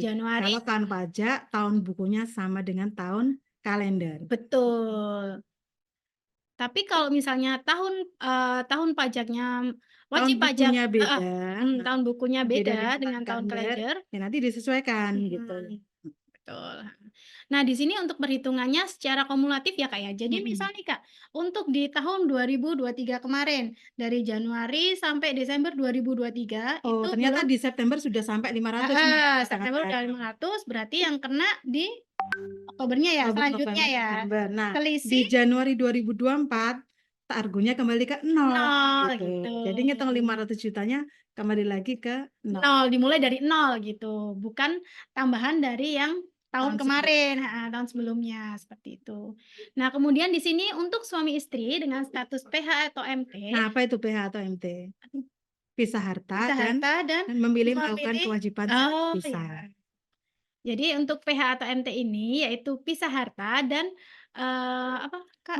Kalau tahun pajak, tahun bukunya sama dengan tahun kalender. Betul. Tapi kalau misalnya tahun pajaknya wajib pajak beda. tahun bukunya beda dengan tahun kalender, kalender, ya nanti disesuaikan gitu. Betul. Nah, di sini untuk perhitungannya secara kumulatif ya Kak ya. Jadi misal nih Kak, untuk di tahun 2023 kemarin, dari Januari sampai Desember 2023 Oh, itu ternyata di September sudah sampai 500 nih. September udah 500, berarti yang kena di Oktobernya ya, selanjutnya ya. Nah, di Selisih Januari 2024 targonya kembali ke 0 gitu. Jadi ngitung 500 jutanya kembali lagi ke 0. Dimulai dari 0 gitu, bukan tambahan dari yang tahun kemarin, tahun sebelumnya seperti itu. Nah, kemudian di sini untuk suami istri dengan status PH atau MT. Nah, apa itu PH atau MT? Pisah harta dan memilih melakukan kewajiban pisah. Iya. Jadi untuk PH atau MT ini yaitu pisah harta dan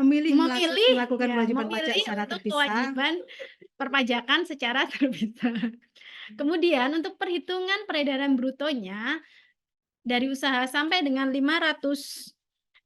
memilih melakukan kewajiban pajak secara untuk terpisah. kewajiban perpajakan secara terpisah. Kemudian untuk perhitungan peredaran brutonya dari usaha sampai dengan 500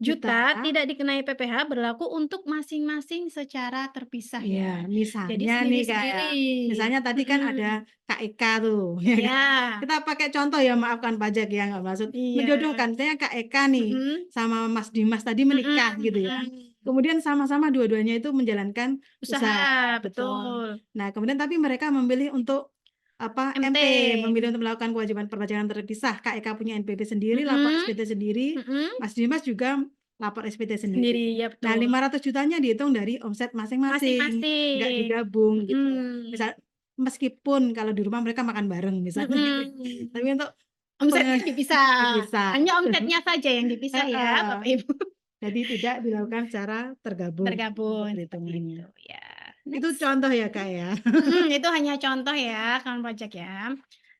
juta tidak dikenai PPh berlaku untuk masing-masing secara terpisah ya. Misalnya nih kayak misalnya tadi kan ada KEK tuh. Ya. Kita pakai contoh ya, maafkan pajak ya, nggak maksud menjodohkan. Misalnya KEK nih sama Mas Dimas tadi menikah gitu ya. Kemudian sama-sama dua-duanya itu menjalankan usaha. Betul. Nah, kemudian tapi mereka memilih untuk MT, memilih untuk melakukan kewajiban perpajakan terpisah. KEK punya NPP sendiri, lapor SPT sendiri. Mas Dimas juga lapor SPT sendiri. Ya, betul. Nah, 500 jutanya dihitung dari omset masing-masing. Nggak digabung gitu. Misal, meskipun kalau di rumah mereka makan bareng misalnya. Tapi untuk omsetnya dipisah. Hanya omsetnya saja yang dipisah ya, Bapak Ibu. Jadi tidak dilakukan secara tergabung. Hitungannya. Ya. Itu contoh ya Kak ya. Itu hanya contoh ya kawan pajak ya.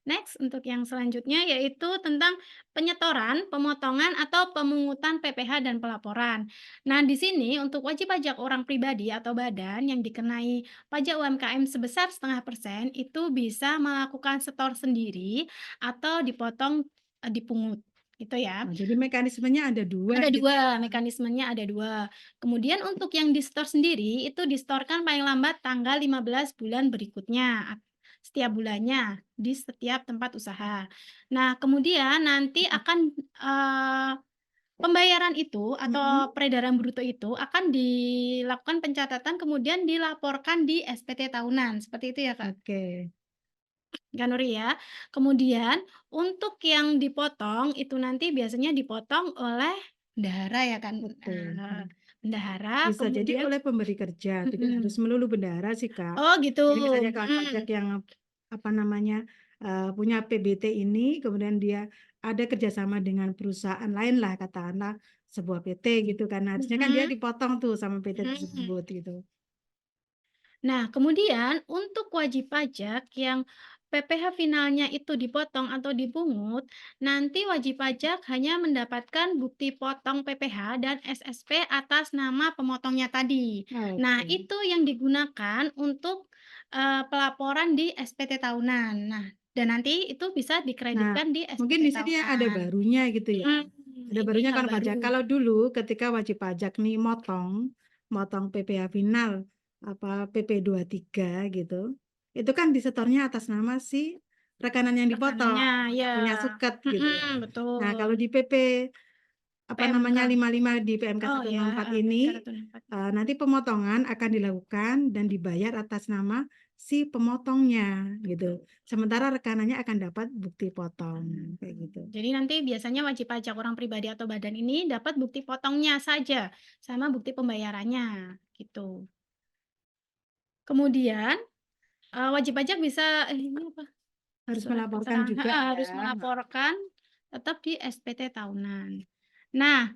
Next, untuk yang selanjutnya yaitu tentang penyetoran, pemotongan, atau pemungutan PPh dan pelaporan. Nah, di sini untuk wajib pajak orang pribadi atau badan yang dikenai pajak UMKM sebesar 0,5% itu bisa melakukan setor sendiri atau dipotong dipungut. Gitu ya. Oh, jadi mekanismenya ada dua Ada gitu. 2, mekanismenya ada 2. Kemudian untuk yang di-setor sendiri, itu di-setorkan paling lambat tanggal 15 bulan berikutnya, setiap bulannya, di setiap tempat usaha. Nah, kemudian nanti akan, pembayaran itu atau peredaran bruto itu akan dilakukan pencatatan, kemudian dilaporkan di SPT tahunan, seperti itu ya, Kak? Oke. Kak Nuri ya. Kemudian untuk yang dipotong itu nanti biasanya dipotong oleh bendahara ya kan. Betul. Bendahara Bisa jadi kemudian oleh pemberi kerja, tidak harus melulu bendahara sih, Kak. Oh gitu. Jadi misalnya kawan pajak yang apa namanya punya PBT ini, kemudian dia ada kerjasama dengan perusahaan lain lah, katakanlah sebuah PT gitu kan. Harusnya kan dia dipotong tuh sama PT tersebut gitu. Nah, kemudian untuk wajib pajak yang PPh finalnya itu dipotong atau dipungut, nanti wajib pajak hanya mendapatkan bukti potong PPh dan SSP atas nama pemotongnya tadi. Nah, Oke. itu yang digunakan untuk pelaporan di SPT tahunan. Nah, dan nanti itu bisa Nah, dikreditkan di mungkin SPT di sini ada tahunan. barunya gitu ya. Ada Ini barunya hal kan pajak. baru. Kalau dulu ketika wajib pajak nih motong PPh final apa PP 23 gitu. Itu kan disetornya atas nama si rekanan yang dipotong, Rekanannya, ya. punya suket gitu ya. Nah, kalau Betul. di PP apa namanya PMK. 55 di PMK Oh ya, 164 PMK ini 164. nanti pemotongan akan dilakukan dan dibayar atas nama si pemotongnya gitu. Sementara rekanannya akan dapat bukti potong kayak gitu. Jadi nanti biasanya wajib pajak orang pribadi atau badan ini dapat bukti potongnya saja sama bukti pembayarannya gitu. Kemudian wajib pajak bisa ini apa? Harus Surat melaporkan keterangan juga harus ya. melaporkan tetap di SPT tahunan. Nah,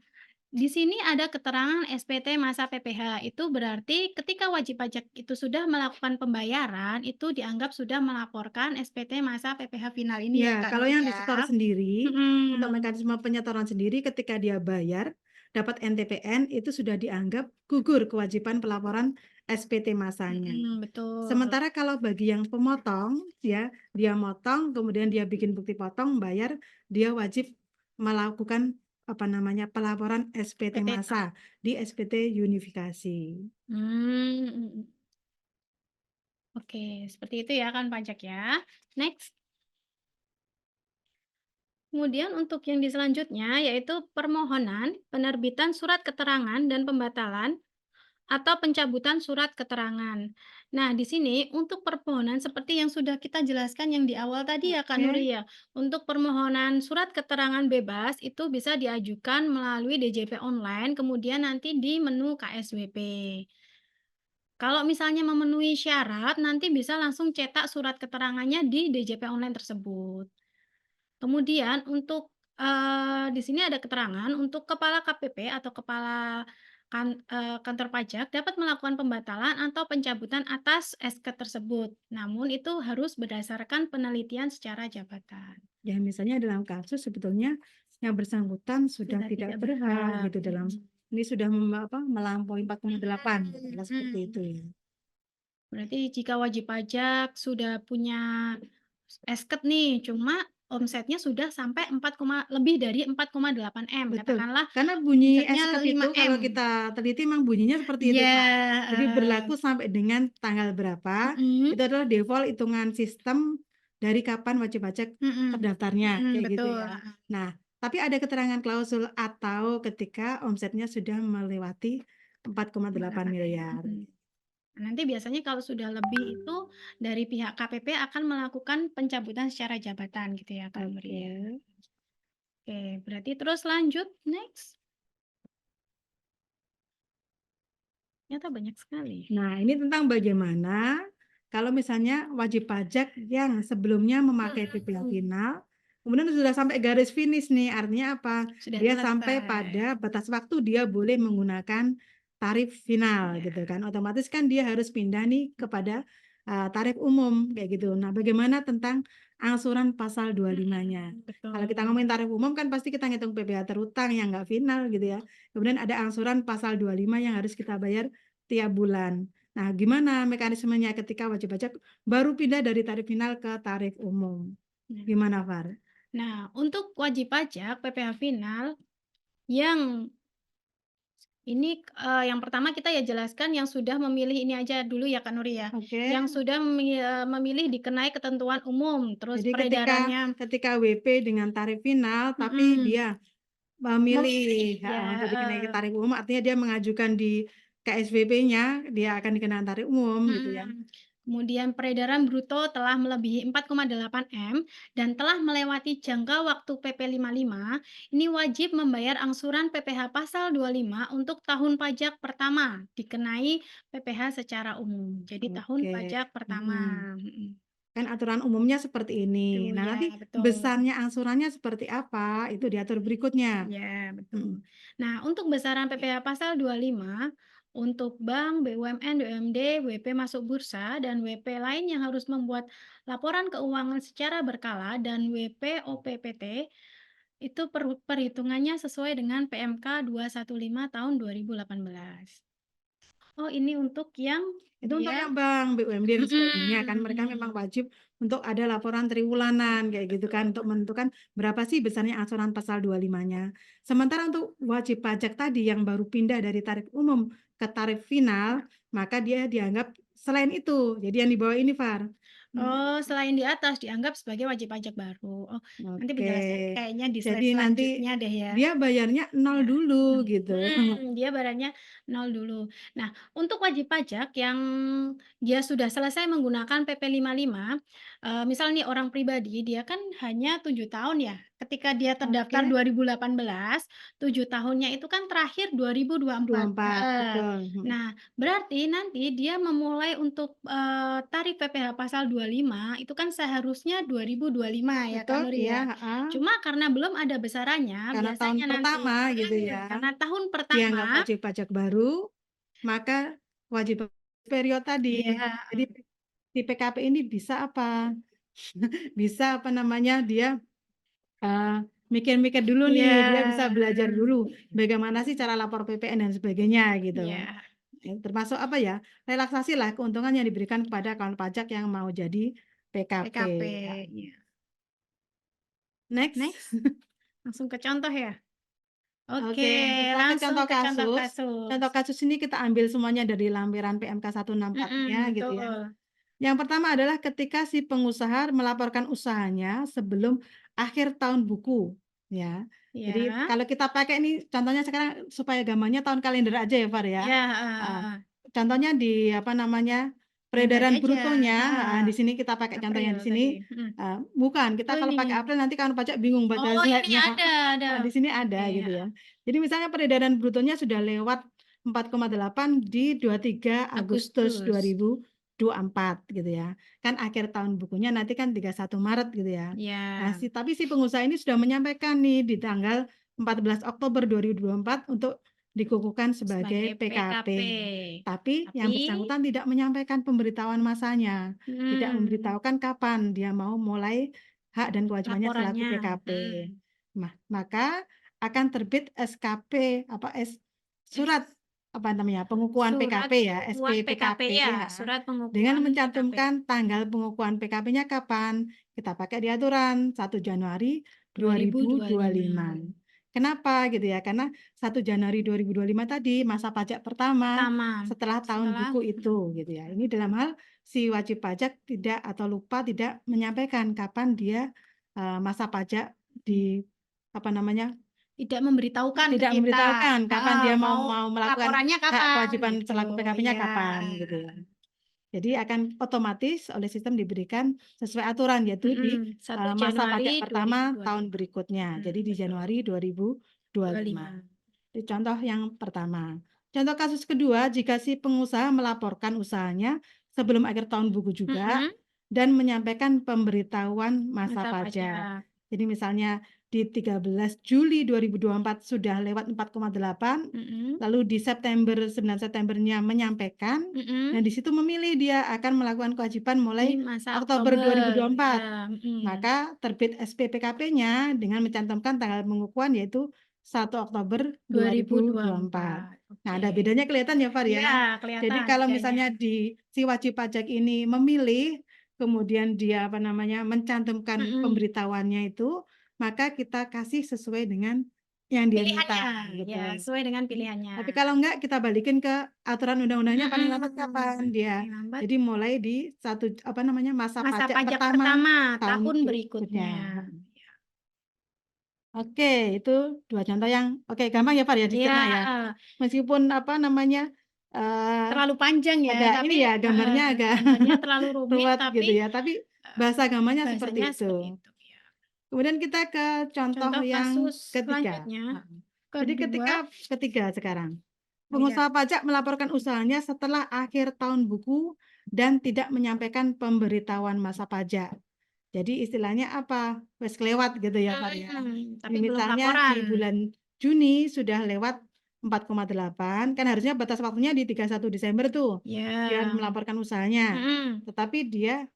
di sini ada keterangan SPT masa PPh. Itu berarti ketika wajib pajak itu sudah melakukan pembayaran, itu dianggap sudah melaporkan SPT masa PPh final ini ya, Ya, Kak kalau Nur yang ya. disetor sendiri, untuk Mhm. mekanisme penyetoran sendiri ketika dia bayar, dapat NTPN, itu sudah dianggap gugur kewajiban pelaporan SPT masanya. Betul. Sementara kalau bagi yang pemotong, ya, dia motong, kemudian dia bikin bukti potong, bayar, dia wajib melakukan apa namanya pelaporan SPT SPT massa di SPT unifikasi. Oke, seperti itu ya kan pajak ya. Next. Kemudian untuk yang di selanjutnya yaitu permohonan penerbitan surat keterangan dan pembatalan atau pencabutan surat keterangan. Nah, di sini untuk permohonan seperti yang sudah kita jelaskan yang di awal tadi ya Kak Oke. Nuri ya. Untuk permohonan surat keterangan bebas itu bisa diajukan melalui DJP online kemudian nanti di menu KSWP. Kalau misalnya memenuhi syarat, nanti bisa langsung cetak surat keterangannya di DJP online tersebut. Kemudian untuk, di sini ada keterangan untuk kepala KPP atau kepala kantor pajak dapat melakukan pembatalan atau pencabutan atas SK tersebut. Namun itu harus berdasarkan penelitian secara jabatan. Ya, misalnya dalam kasus sebetulnya yang bersangkutan sudah Sudah tidak tidak berhak berhak. gitu dalam ini sudah melampaui 4,8 seperti itu ya. Berarti jika wajib pajak sudah punya esket nih, cuma omsetnya sudah sampai lebih dari 4,8 M, Betul, katakanlah karena bunyi omsetnya esket 5 itu kalau M. kita teliti memang bunyinya seperti itu, Iya, Kak. Jadi berlaku sampai dengan tanggal berapa, itu adalah default hitungan sistem dari kapan wajib pajak terdaftarnya, kayak gitu betul. ya. Nah, tapi ada keterangan klausul atau ketika omsetnya sudah melewati 4,8 miliar. Nanti biasanya kalau sudah lebih itu dari pihak KPP akan melakukan pencabutan secara jabatan gitu ya Kak Nuri ya. Oke. Oke, berarti terus lanjut next. Ternyata banyak sekali. Nah, ini tentang bagaimana kalau misalnya wajib pajak yang sebelumnya memakai PPh final, kemudian sudah sampai garis finish nih, artinya apa? Sudah Dia sampai selesai. pada batas waktu dia boleh menggunakan tarif final Ya. gitu kan. Otomatis kan dia harus pindah nih kepada tarif umum kayak gitu. Nah, bagaimana tentang angsuran pasal 25-nya? Kalau kita Betul. ngomongin tarif umum kan pasti kita ngitung PPh terutang yang nggak final gitu ya. Kemudian ada angsuran pasal 25 yang harus kita bayar tiap bulan. Nah, gimana mekanismenya ketika wajib pajak baru pindah dari tarif final ke tarif umum? Nah, Gimana, Far? Nah, untuk wajib pajak PPh final yang ini yang pertama kita ya jelaskan yang sudah memilih ini aja dulu ya Kak Nuri ya. Oke. Yang sudah memilih dikenai ketentuan umum, terus Jadi peredarannya ketika WP dengan tarif final, tapi dia memilih ya, untuk dikenai tarif umum, artinya dia mengajukan di KSBP-nya, dia akan dikenakan tarif umum gitu ya. Kemudian peredaran bruto telah melebihi 4,8 M dan telah melewati jangka waktu PP 55, ini wajib membayar angsuran PPh pasal 25 untuk tahun pajak pertama, dikenai PPh secara umum. Jadi tahun Oke. pajak pertama. Kan aturan umumnya seperti ini. Betul, Nah, ya, nanti betul. besarnya angsurannya seperti apa, itu diatur berikutnya. Ya, betul. Nah, untuk besaran PPh pasal 25, untuk bank, BUMN, BUMD, WP masuk bursa, dan WP lain yang harus membuat laporan keuangan secara berkala, dan WP OPPT, itu perhitungannya sesuai dengan PMK 215 tahun 2018. Oh, ini untuk yang Itu untuk dia yang bank, BUMD dan sebagainya kan mereka memang wajib untuk ada laporan triwulanan kayak gitu kan untuk menentukan berapa sih besarnya angsuran pasal 25-nya. Sementara untuk wajib pajak tadi yang baru pindah dari tarif umum ke tarif final, maka dia dianggap selain itu. Jadi yang di bawah ini, Far. Oh, selain di atas dianggap sebagai wajib pajak baru. Oh, nanti penjelasan Oke. kayaknya di slide Jadi nanti selanjutnya deh ya. dia bayarnya nol Ya. dulu gitu. Dia bayarnya 0 dulu. Nah, untuk wajib pajak yang dia sudah selesai menggunakan PP 55, misal nih orang pribadi dia kan hanya 7 tahun ya. Ketika dia terdaftar Oke. 2018, 7 tahunnya itu kan terakhir 2024. 24, betul. Nah, berarti nanti dia memulai untuk tarif PPh pasal 25 itu kan seharusnya 2025 ya Kak Betul, Nuri iya, ya. Cuma karena belum ada besarannya, karena tahun biasanya nanti pertama gitu ya. karena tahun Dianggap pertama wajib pajak baru, maka wajib periode tadi. ya, Jadi di PKP ini bisa apa? Bisa apa namanya? Dia mikir-mikir dulu nih, dia bisa belajar dulu bagaimana sih cara lapor PPN dan sebagainya gitu. ya. Termasuk apa ya? Relaksasi lah keuntungan yang diberikan kepada kawan pajak yang mau jadi PKP. PKP. Ya. Ya. Next. Langsung ke contoh ya. Oke, Kita ke langsung contoh ke contoh kasus. kasus. Contoh kasus ini kita ambil semuanya dari lampiran PMK 164-nya gitu ya. Betul. Yang pertama adalah ketika si pengusaha melaporkan usahanya sebelum akhir tahun buku, ya. Jadi Ya. kalau kita pakai ini contohnya sekarang supaya gampangnya tahun kalender aja ya, Far ya. Ya, Contohnya di apa namanya yang tadi peredaran aja. brutonya, di sini kita pakai contohnya di April sini. tadi. Bukan, kita Oh, kalau ini. pakai April nanti kan pajak bingung baca Oh, ini slide-nya. ada. Di sini ada Oke, gitu ya. Jadi misalnya peredaran brutonya sudah lewat 4,8 di 23 Agustus 2024 gitu ya. Kan akhir tahun bukunya nanti kan 31 Maret gitu ya. Nah, Ya. tapi si pengusaha ini sudah menyampaikan nih di tanggal 14 Oktober 2024 untuk dikukuhkan sebagai PKP. Tapi yang bersangkutan tidak menyampaikan pemberitahuan masanya, tidak memberitahukan kapan dia mau mulai hak dan kewajibannya selaku Laporannya. PKP. Maka akan terbit SKP surat apa namanya pengukuhan PKP ya, SP PKP ya, surat pengukuhan dengan PKP. mencantumkan tanggal pengukuhan PKP-nya kapan. Kita pakai di aturan 1 Januari 2025. Kenapa gitu ya? Karena 1 Januari 2025 tadi masa pajak pertama setelah tahun buku itu gitu ya. Ini dalam hal si wajib pajak tidak atau lupa tidak menyampaikan kapan dia masa pajak di apa namanya Tidak memberitahukan tidak ke kita. memberitahukan kapan dia mau melakukan laporannya hak kapan kewajiban gitu. selaku PKP-nya Ya. kapan gitu ya. Jadi akan otomatis oleh sistem diberikan sesuai aturan yaitu di 1 masa Januari pajak pertama 2025. tahun berikutnya. Jadi di Januari 2025. Itu contoh yang pertama. Contoh kasus kedua, jika si pengusaha melaporkan usahanya sebelum akhir tahun buku juga dan menyampaikan pemberitahuan masa pajak. Jadi misalnya di 13 Juli 2024 sudah lewat 4,8, lalu di 9 Septembernya menyampaikan, dan di situ memilih dia akan melakukan kewajiban Di mulai masa Oktober 2024. ya, Maka terbit SPPKP-nya dengan mencantumkan tanggal pengukuhan yaitu 1 Oktober 2024. Nah, ada Oke. bedanya kelihatan ya, Far ya? Ya, Jadi kelihatan kalau bedanya. misalnya si wajib pajak ini memilih, kemudian dia apa namanya mencantumkan pemberitahuannya itu, maka kita kasih sesuai dengan yang dia minta Pilihannya, gitu. ya, sesuai dengan pilihannya. Tapi kalau enggak kita balikin ke aturan undang-undangnya paling lambat kapan dia. Paling lambat Jadi mulai di masa masa pajak pajak pertama pertama tahun tahun berikutnya. berikutnya. Oke, itu 2 contoh yang gampang ya, Far ya dicerna ya. Iya, Meskipun apa namanya terlalu panjang ya, agak tapi ini ya gambarnya agak gambarnya terlalu rumit, ruwet gitu tapi ya, tapi bahasa gambarnya seperti bahasanya seperti itu. itu. Ya. Kemudian kita ke contoh Contoh yang kasus ketiga. selanjutnya, Jadi kedua, ketiga sekarang. ya, Pengusaha pajak melaporkan usahanya setelah akhir tahun buku dan tidak menyampaikan pemberitahuan masa pajak. Jadi istilahnya apa? Wes kelewat gitu ya, Far ya. tapi belum Misalnya laporan. di bulan Juni sudah lewat 4,8, kan harusnya batas waktunya di 31 Desember tuh. Dia Ya, melaporkan usahanya. Tetapi dia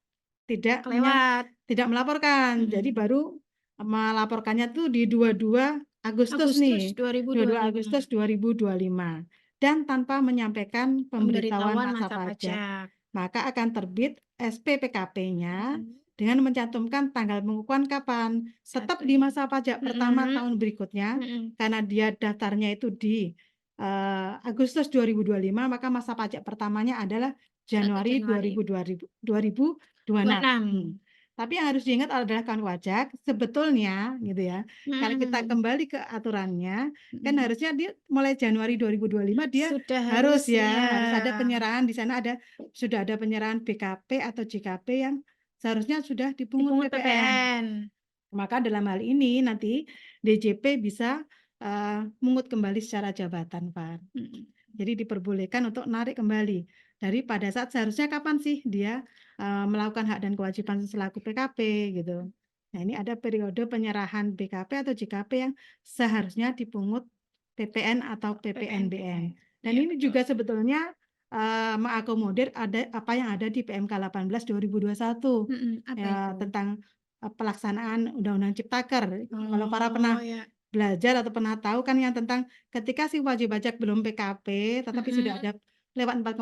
tidak kelewat. melaporkan. Jadi baru melaporkannya tuh di 22 Agustus nih. 22 Agustus 2025. Dan tanpa menyampaikan pemberitahuan masa pajak. Maka akan terbit SPPKP-nya dengan mencantumkan tanggal pengukuhan kapan. Tetap di masa pajak pertama tahun berikutnya, karena dia daftarnya itu di Agustus 2025, maka masa pajak pertamanya adalah Januari 2026. Tapi yang harus diingat adalah kawan pajak, sebetulnya gitu ya, kalau kita kembali ke aturannya, kan harusnya dia mulai Januari 2025 dia Sudah harus ya. harus ada penyerahan di sana sudah ada penyerahan BKP atau JKP yang seharusnya sudah dipungut PPN. Maka dalam hal ini nanti DJP bisa mungut kembali secara jabatan, Pak. Jadi diperbolehkan untuk narik kembali dari pada saat seharusnya kapan sih dia melakukan hak dan kewajiban selaku PKP gitu. Nah, ini ada periode penyerahan BKP atau JKP yang seharusnya dipungut PPN atau PPNBM. Dan ini juga sebetulnya mengakomodir ada apa yang ada di PMK 18 2021 tentang pelaksanaan Undang-Undang Ciptaker. Kalau para pernah belajar atau pernah tahu kan yang tentang ketika si wajib pajak belum PKP tetapi sudah ada lewat 4,8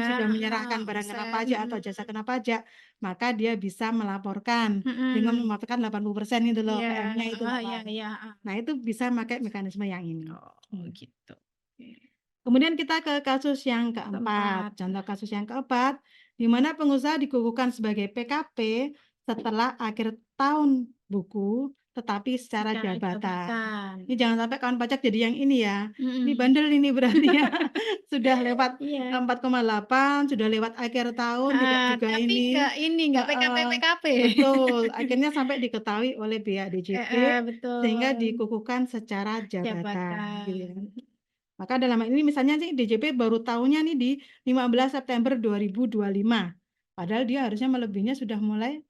sudah menyerahkan barang kena pajak atau jasa kena pajak, maka dia bisa melaporkan dengan memaparkan 80% itu loh PM-nya itu. Nah, itu bisa pakai mekanisme yang ini. Gitu. Kemudian kita ke kasus yang keempat. Contoh kasus yang keempat, di mana pengusaha dikukuhkan sebagai PKP setelah akhir tahun buku, tetapi secara jabatan. Ini jangan sampai kawan pajak jadi yang ini ya. Ini bandel ini berarti ya. Sudah lewat 4,8, sudah lewat akhir tahun, tidak juga tapi nggak PKP. Betul, akhirnya sampai diketahui oleh pihak DJP, Betul. sehingga dikukuhkan secara jabatan. Gitu ya. Maka dalam hal ini misalnya sih DJP baru tahunya nih di 15 September 2025. Padahal dia harusnya melebihnya sudah mulai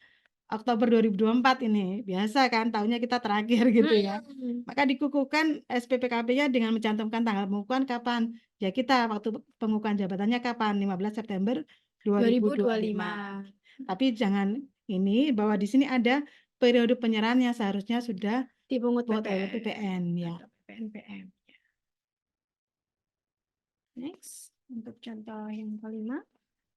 Oktober 2024 ini. Biasa kan tahunya kita terakhir gitu ya. Maka dikukuhkan SPPKP-nya dengan mencantumkan tanggal pengukuhan kapan. Ya kita waktu pengukuhan jabatannya kapan? 15 September 2025. Tapi jangan ini bahwa di sini ada periode penyerahan yang seharusnya sudah dipungut PPN ya. PPNBM. Next, untuk contoh yang kelima.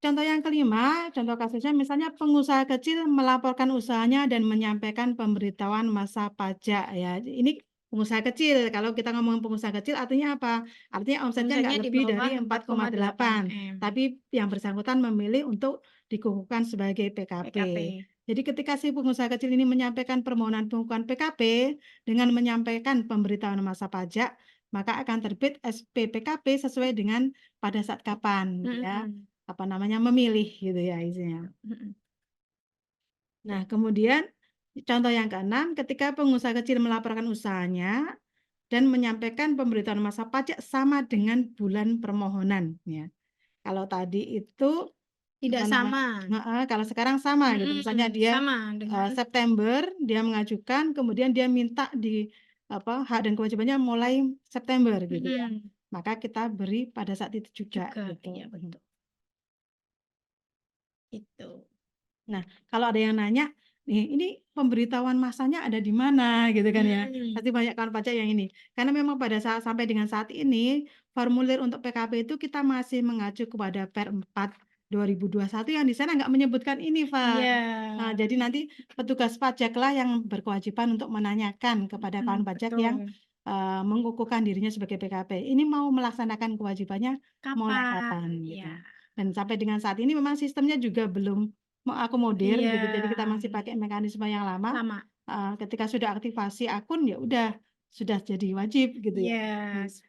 Contoh yang kelima, contoh kasusnya misalnya pengusaha kecil melaporkan usahanya dan menyampaikan pemberitahuan masa pajak ya. Ini pengusaha kecil. Kalau kita ngomong pengusaha kecil artinya apa? Artinya omsetnya nggak lebih dari 4,8. Tapi yang bersangkutan memilih untuk dikukuhkan sebagai PKP. Jadi ketika si pengusaha kecil ini menyampaikan permohonan pengukuhan PKP dengan menyampaikan pemberitahuan masa pajak, maka akan terbit SPPKP sesuai dengan pada saat kapan ya. Apa namanya memilih gitu ya isinya. Nah, kemudian contoh yang keenam, ketika pengusaha kecil melaporkan usahanya dan menyampaikan pemberitahuan masa pajak sama dengan bulan permohonan ya. Kalau tadi itu Tidak apa nama sama. kalau sekarang sama gitu. Misalnya dia Sama dengan September dia mengajukan, kemudian dia minta hak dan kewajibannya mulai September gitu ya. Maka kita beri pada saat itu juga juga. gitu. Iya, betul. Itu. Nah, kalau ada yang nanya, nih ini pemberitahuan masanya ada di mana gitu kan ya. Pasti banyak kawan pajak yang ini. Karena memang pada saat sampai dengan saat ini formulir untuk PKP itu kita masih mengacu kepada Per 4 2021 yang di sana nggak menyebutkan ini, Pak. Iya. Nah, jadi nanti petugas pajaklah yang berkewajiban untuk menanyakan kepada kawan pajak yang Betul. mengukuhkan dirinya sebagai PKP. Ini mau melaksanakan kewajibannya mulai Kapan? kapan gitu. Iya. Dan sampai dengan saat ini memang sistemnya juga belum mengakomodir Iya. gitu. Jadi kita masih pakai mekanisme yang lama. Sama. Ketika sudah aktivasi akun ya udah sudah jadi wajib gitu ya. Yes.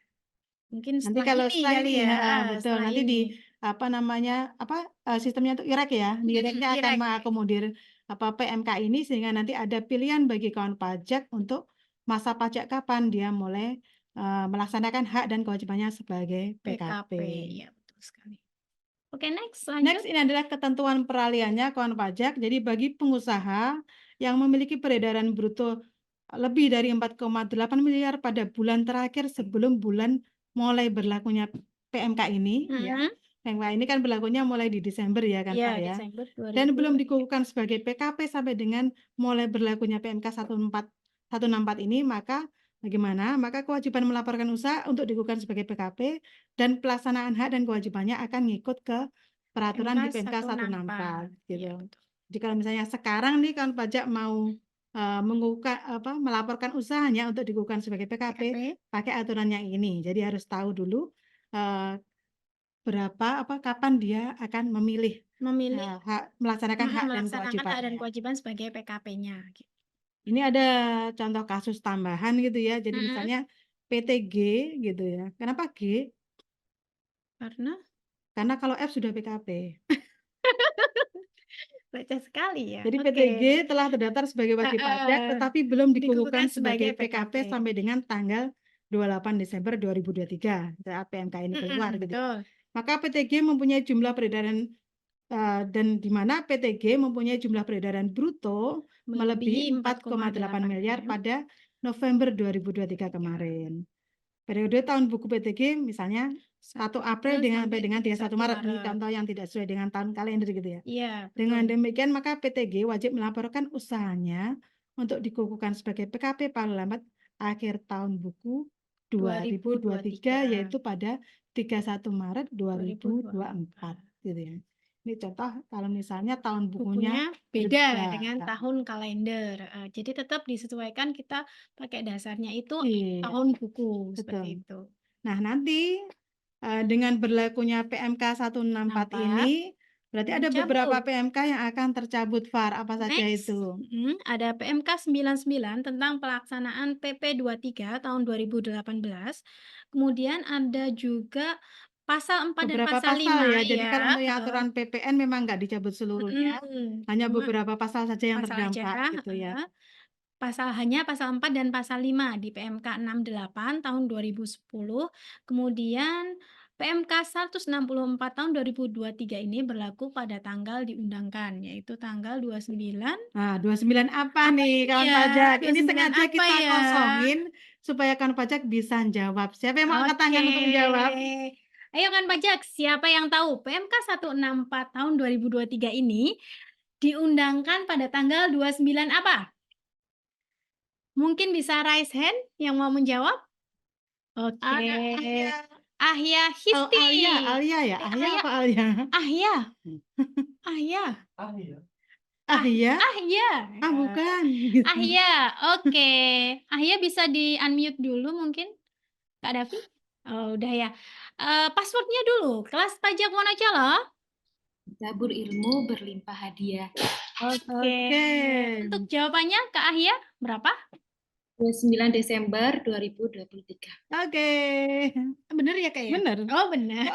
Mungkin Nanti setelah kalau ini setelah kali ini ya. betul. Setelah Nanti di ini. sistemnya itu IREK ya. Di IREK-nya akan IREK. mengakomodir PMK ini sehingga nanti ada pilihan bagi kawan pajak untuk masa pajak kapan dia mulai melaksanakan hak dan kewajibannya sebagai PKP. Iya, betul sekali. Oke, next Next lanjut. ini adalah ketentuan peralihannya kawan pajak. Jadi bagi pengusaha yang memiliki peredaran bruto lebih dari 4,8 miliar pada bulan terakhir sebelum bulan mulai berlakunya PMK ini ya. PMK ini kan berlakunya mulai di Desember ya kan Iya, Pak ya. Desember Dan belum 2023. dikukuhkan sebagai PKP sampai dengan mulai berlakunya PMK 164 ini, maka bagaimana? Maka kewajiban melaporkan usaha untuk dikukuhkan sebagai PKP dan pelaksanaan hak dan kewajibannya akan ngikut ke peraturan di PMK 164 Iya, gitu. betul. Jadi kalau misalnya sekarang nih kan pajak mau melaporkan usahanya untuk dikukuhkan sebagai PKP, pakai aturan yang ini. Jadi harus tahu dulu kapan dia akan memilih melaksanakan hak dan Melaksanakan hak dan kewajibannya. kewajiban sebagai PKP-nya. Ini ada contoh kasus tambahan gitu ya. Jadi misalnya PTG gitu ya. Kenapa G? Karena kalau F sudah PKP. Receh sekali ya. Jadi Oke. PTG telah terdaftar sebagai wajib pajak tetapi belum dikukuhkan sebagai PKP sampai dengan tanggal 28 Desember 2023 saat PMK ini keluar gitu. Betul. Maka PTG mempunyai jumlah peredaran dan di mana PTG mempunyai jumlah peredaran bruto melebihi 4,8 miliar pada November 2023 kemarin. Periode tahun buku PTG misalnya 1 April sampai dengan 31 Maret. Ini contoh yang tidak sesuai dengan tahun kalender gitu ya. Iya, Dengan betul. demikian maka PTG wajib melaporkan usahanya untuk dikukuhkan sebagai PKP paling lambat akhir tahun buku 2023 yaitu pada 31 Maret 2024 gitu ya. Ini contoh kalau misalnya tahun bukunya beda dengan tahun kalender. Jadi tetap disesuaikan kita pakai dasarnya itu tahun buku seperti itu. Nah, nanti dengan berlakunya PMK 164 ini berarti ada beberapa PMK yang akan tercabut, Far. Apa saja itu? Ada PMK 99 tentang pelaksanaan PP 23 tahun 2018. Kemudian ada juga pasal 4 dan Beberapa pasal 5 ya. Jadi kalau untuk yang ya. aturan PPN memang nggak dicabut seluruhnya, hanya beberapa pasal saja yang Pasal terdampak aja, gitu ya. pasal 4 dan pasal 5 di PMK 68 tahun 2010. Kemudian PMK 164 tahun 2023 ini berlaku pada tanggal diundangkan, yaitu tanggal 29. Nah, 29 apa nih kawan pajak? Ini 29 sengaja apa kita ya? kosongin supaya kawan pajak bisa jawab. Siapa yang mau angkat tangan untuk menjawab? Ayo kan pajak, siapa yang tahu PMK 164 tahun 2023 ini diundangkan pada tanggal 29 apa? Mungkin bisa raise hand yang mau menjawab? Oke. Ada Ahya Histi. Alia ya? Ahya apa Alia? Ahya. Ahya. Ahya? Ahya. Bukan. Ahya, oke. Ahya bisa di-unmute dulu mungkin, Kak Davi? Oh, udah ya. Passwordnya dulu, kelas pajak Wonocolo. Tabur ilmu berlimpah hadiah. Oke. Untuk jawabannya Kak Ahya berapa? 29 Desember 2023. Oke. Bener ya Kak ya? Bener. Oh bener.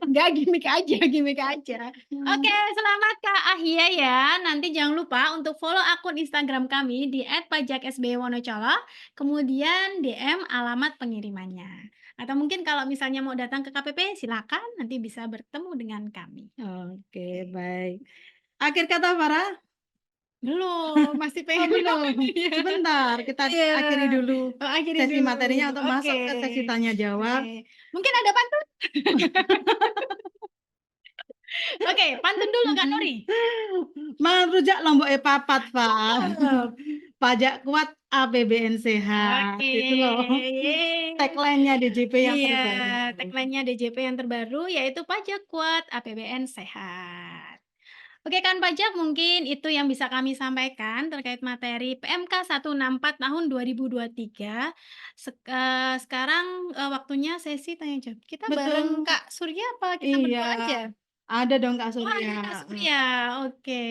Enggak, gimmick aja. Oke, selamat Kak Ahya ya. Nanti jangan lupa untuk follow akun Instagram kami di @pajaksbwonocolo, kemudian DM alamat pengirimannya. Atau mungkin kalau misalnya mau datang ke KPP, silakan nanti bisa bertemu dengan kami. Oke, baik. Akhir kata Farah? Belum, masih Oh, pengen belum. Iya. Sebentar, kita Iya. akhiri dulu Oh, akhiri sesi dulu. materinya untuk masuk Oke. ke sesi tanya jawab. Oke. Mungkin ada pantun? Oke, pantun dulu Kak Nuri. Merujak Lombok papat, Pak. Pajak kuat, APBN sehat. Oke. Itu loh. Yeay. Tagline-nya DJP yang Iya, terbaru. tagline-nya DJP yang terbaru yaitu pajak kuat, APBN sehat. Oke kan pajak, mungkin itu yang bisa kami sampaikan terkait materi PMK 164 tahun 2023. Sekarang waktunya sesi tanya jawab. Kita bareng Betul. Kak Surya apa kita berdua Iya. aja? Ada dong Kak Oh, ada Surya. Kak Surya. Oke.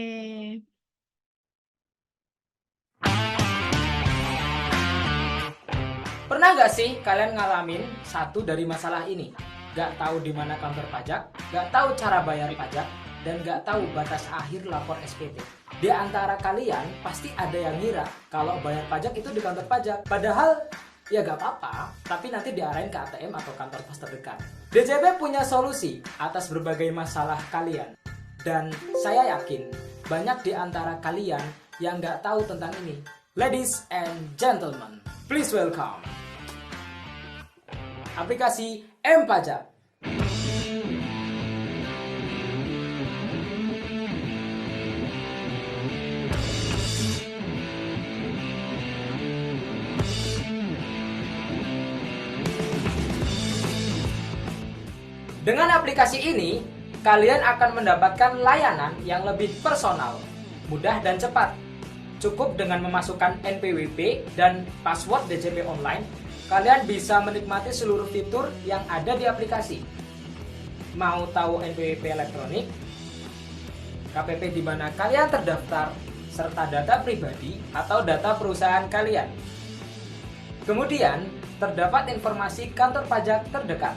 Pernah nggak sih kalian ngalamin satu dari masalah ini? Nggak tahu di mana kantor pajak, nggak tahu cara bayar pajak, dan nggak tahu batas akhir lapor SPT. Di antara kalian pasti ada yang ngira kalau bayar pajak itu di kantor pajak. Padahal ya nggak apa-apa, tapi nanti diarahin ke ATM atau kantor pos terdekat. DJP punya solusi atas berbagai masalah kalian. Dan saya yakin banyak di antara kalian yang nggak tahu tentang ini. Ladies and gentlemen, please welcome aplikasi M-Pajak. Dengan aplikasi ini, kalian akan mendapatkan layanan yang lebih personal, mudah dan cepat. Cukup dengan memasukkan NPWP dan password DJP online, kalian bisa menikmati seluruh fitur yang ada di aplikasi. Mau tahu NPWP elektronik, KPP di mana kalian terdaftar, serta data pribadi atau data perusahaan kalian. Kemudian, terdapat informasi kantor pajak terdekat.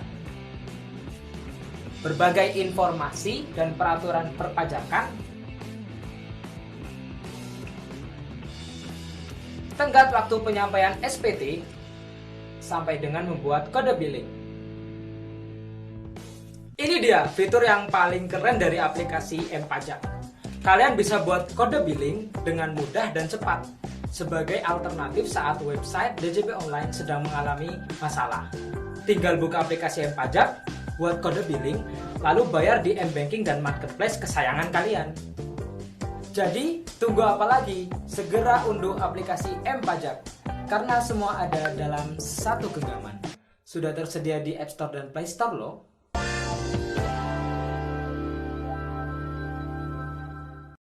Berbagai informasi dan peraturan perpajakan, tenggat waktu penyampaian SPT, sampai dengan membuat kode billing. Ini dia fitur yang paling keren dari aplikasi M-Pajak. Kalian bisa buat kode billing dengan mudah dan cepat sebagai alternatif saat website DJP Online sedang mengalami masalah. Tinggal buka aplikasi M-Pajak, buat kode billing, lalu bayar di M-Banking dan Marketplace kesayangan kalian. Jadi, tunggu apa lagi? Segera unduh aplikasi M-Pajak, karena semua ada dalam satu genggaman. Sudah tersedia di App Store dan Play Store loh.